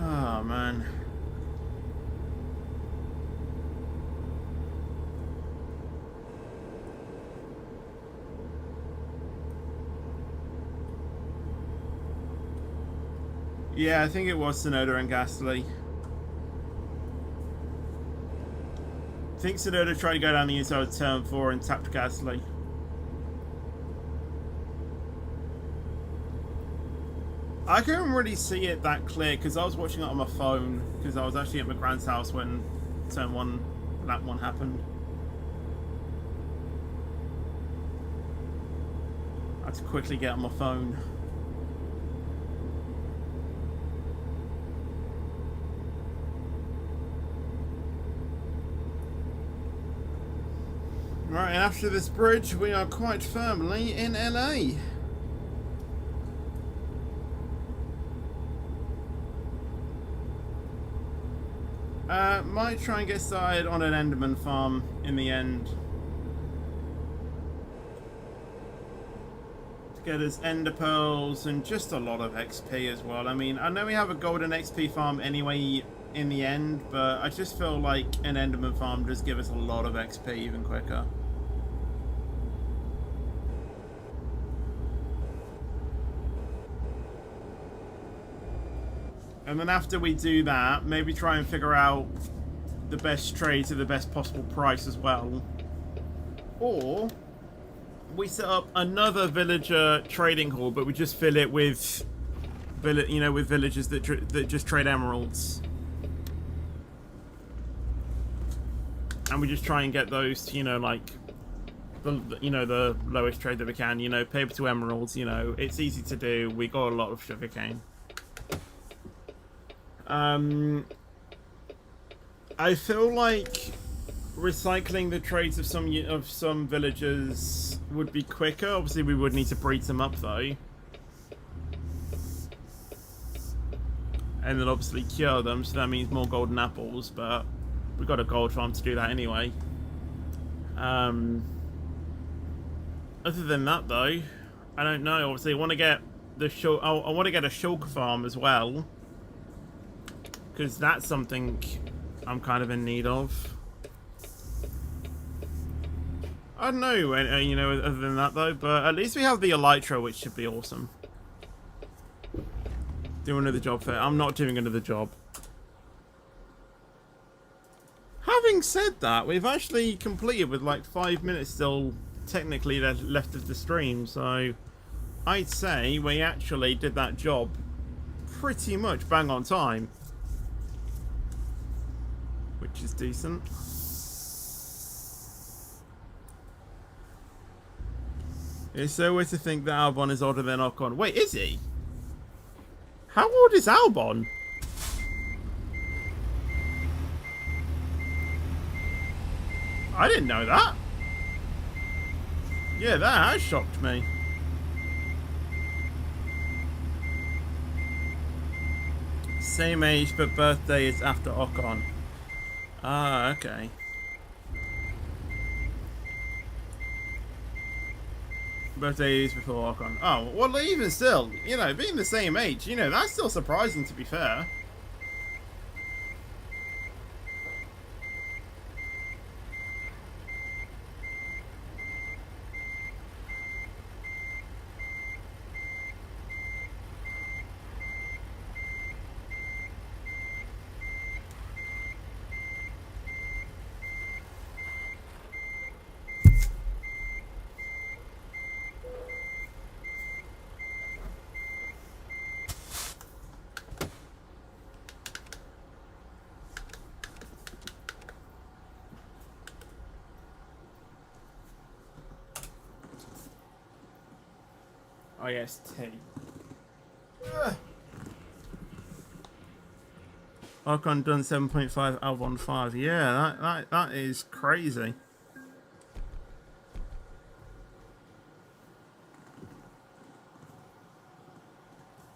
Oh, man. Yeah, I think it was Sonoda and Gasly. I think Sonoda tried to go down the inside of turn 4 and tapped Gasly. I couldn't really see it that clear because I was watching it on my phone, because I was actually at my grand's house when turn 1, lap 1 happened. I had to quickly get on my phone. Right, and after this bridge, we are quite firmly in LA. Might try and get started on an Enderman farm in the end. To get us Ender Pearls and just a lot of XP as well. I mean, I know we have a golden XP farm anyway in the end, but I just feel like an Enderman farm does give us a lot of XP even quicker. And then after we do that, maybe try and figure out the best trades at the best possible price as well. Or we set up another villager trading hall, but we just fill it with, with villagers that just trade emeralds. And we just try and get those to, like, the lowest trade that we can. Paper to emeralds. It's easy to do. We got a lot of sugarcane. I feel like recycling the trades of some villagers would be quicker. Obviously, we would need to breed them up though, and then obviously cure them. So that means more golden apples. But we've got a gold farm to do that anyway. Other than that, though, I don't know. Obviously, I want to get the I want to get a shulker farm as well, because that's something I'm kind of in need of. I don't know, other than that though, but at least we have the elytra, which should be awesome. Do another job fair. I'm not doing another job. Having said that, we've actually completed with like 5 minutes still technically left of the stream, so I'd say we actually did that job pretty much bang on time. Which is decent. It's so weird to think that Albon is older than Ocon. Wait, is he? How old is Albon? I didn't know that. Yeah, that has shocked me. Same age, but birthday is after Ocon. Ah, okay. Birthday is before Ocon. Oh, well, even still, being the same age, that's still surprising, to be fair. Oh yes, T. Ocon done 7.5 Albon 5. Yeah, that is crazy.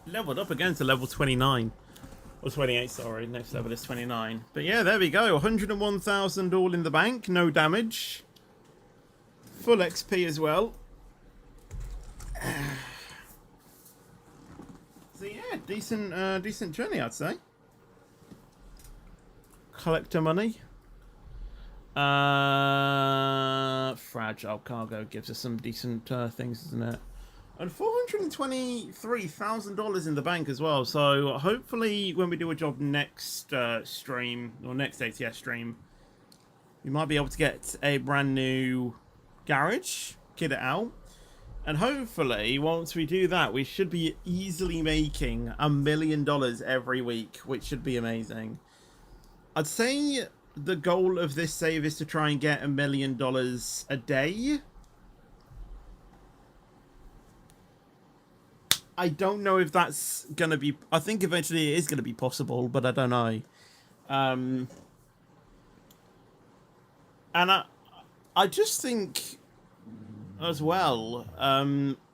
Leveled up again to level 29. Or 28, sorry. Next level is 29. But yeah, there we go. 101,000 all in the bank. No damage. Full XP as well. So yeah, decent journey, I'd say. Collector money. Fragile cargo gives us some decent things, doesn't it? And $423,000 in the bank as well. So hopefully, when we do a job next stream or next ATS stream, we might be able to get a brand new garage, kit it out. And hopefully, once we do that, we should be easily making $1 million every week, which should be amazing. I'd say the goal of this save is to try and get $1 million a day. I don't know if that's going to be... I think eventually it is going to be possible, but I don't know. And I just think... as well,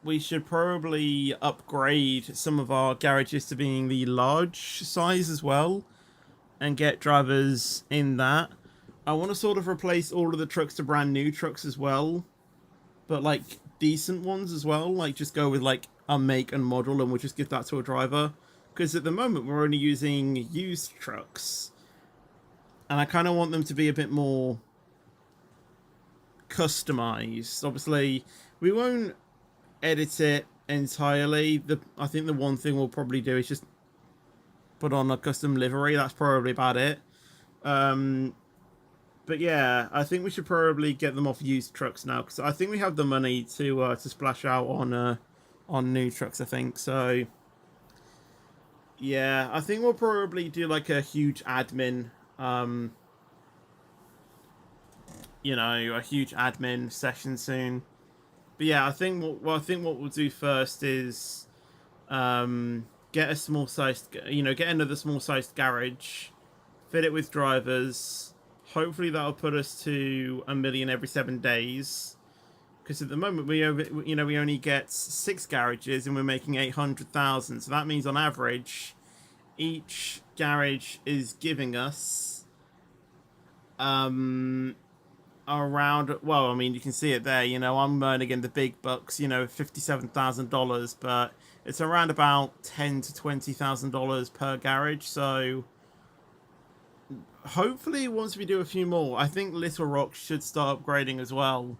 we should probably upgrade some of our garages to being the large size as well, and get drivers in that. I want to sort of replace all of the trucks to brand new trucks as well, but like decent ones as well. Like just go with like a make and model, and we'll just give that to a driver. Because at the moment we're only using used trucks, and I kind of want them to be a bit more customized. Obviously, we won't edit it entirely. I think the one thing we'll probably do is just put on a custom livery. That's probably about it. But yeah, I think we should probably get them off used trucks now, because I think we have the money to splash out on new trucks. I think so. Yeah, I think we'll probably do like a huge admin, you know, a huge admin session soon. But yeah, I think what we'll do first is get a small sized, you know, get another small sized garage, fit it with drivers. Hopefully that'll put us to 1 million every 7 days. Because at the moment we only get 6 garages and we're making 800,000. So that means on average, each garage is giving us around, well, I mean, you can see it there, you know, I'm earning in the big bucks, you know, $57,000, but it's around about $10,000 to $20,000 per garage. So hopefully once we do a few more, I think Little Rock should start upgrading as well.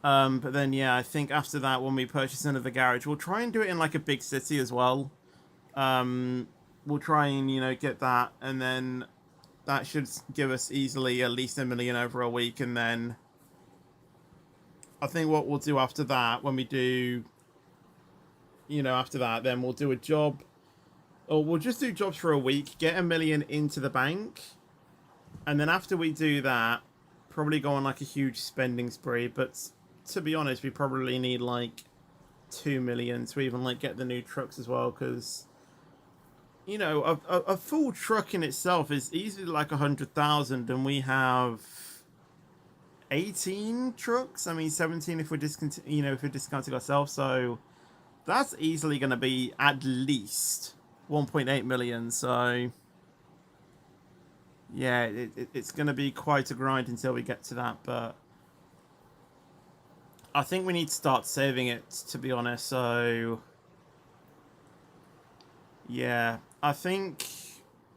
But then, yeah, I think after that, when we purchase another garage, we'll try and do it in like a big city as well. We'll try and, you know, get that, and then that should give us easily at least 1 million over a week. And then I think what we'll do after that, when we do, you know, after that, then we'll do a job, or we'll just do jobs for a week, get 1 million into the bank, and then after we do that, probably go on like a huge spending spree. But to be honest, we probably need like 2 million to even like get the new trucks as well, because, you know, a full truck in itself is easily like 100,000, and we have 18 trucks. I mean, 17 if we're discounting ourselves. So that's easily going to be at least 1.8 million. So yeah, it's going to be quite a grind until we get to that. But I think we need to start saving it, to be honest. So yeah, I think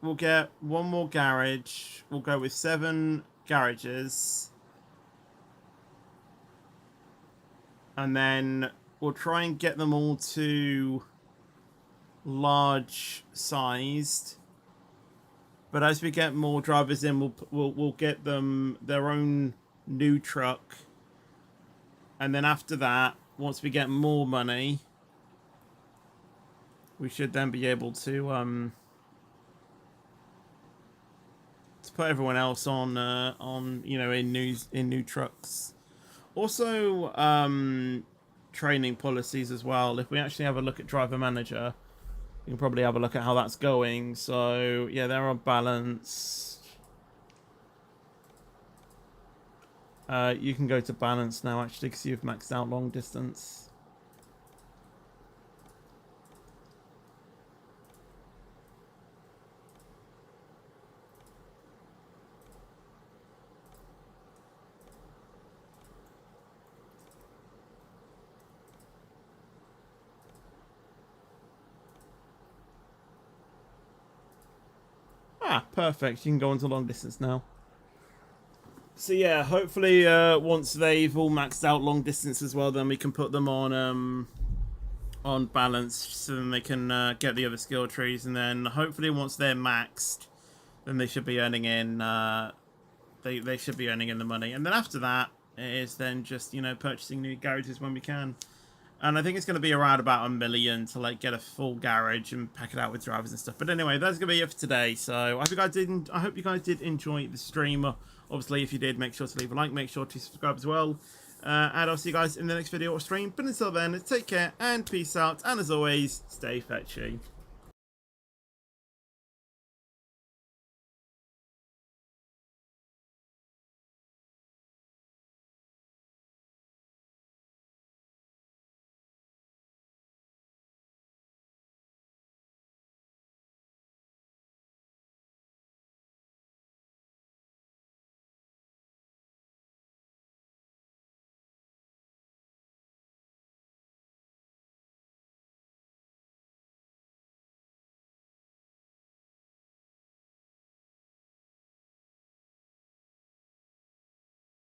we'll get one more garage. We'll go with 7 garages. And then we'll try and get them all to large sized. But as we get more drivers in, we'll get them their own new truck. And then after that, once we get more money, we should then be able to put everyone else on you know, in new trucks. Also, training policies as well. If we actually have a look at driver manager, you can probably have a look at how that's going. So yeah, they're on balance. You can go to balance now, actually, because you've maxed out long distance. Ah, perfect. You can go into long distance now. So yeah, hopefully once they've all maxed out long distance as well, then we can put them on balance, so then they can get the other skill trees, and then hopefully once they're maxed, then they should be earning in they should be earning in the money. And then after that, it is then just, you know, purchasing new garages when we can. And I think it's going to be around about 1 million to like get a full garage and pack it out with drivers and stuff. But anyway, that's going to be it for today. So I hope you guys did enjoy the stream. Obviously, if you did, make sure to leave a like, make sure to subscribe as well. And I'll see you guys in the next video or stream. But until then, take care and peace out. And as always, stay fetchy.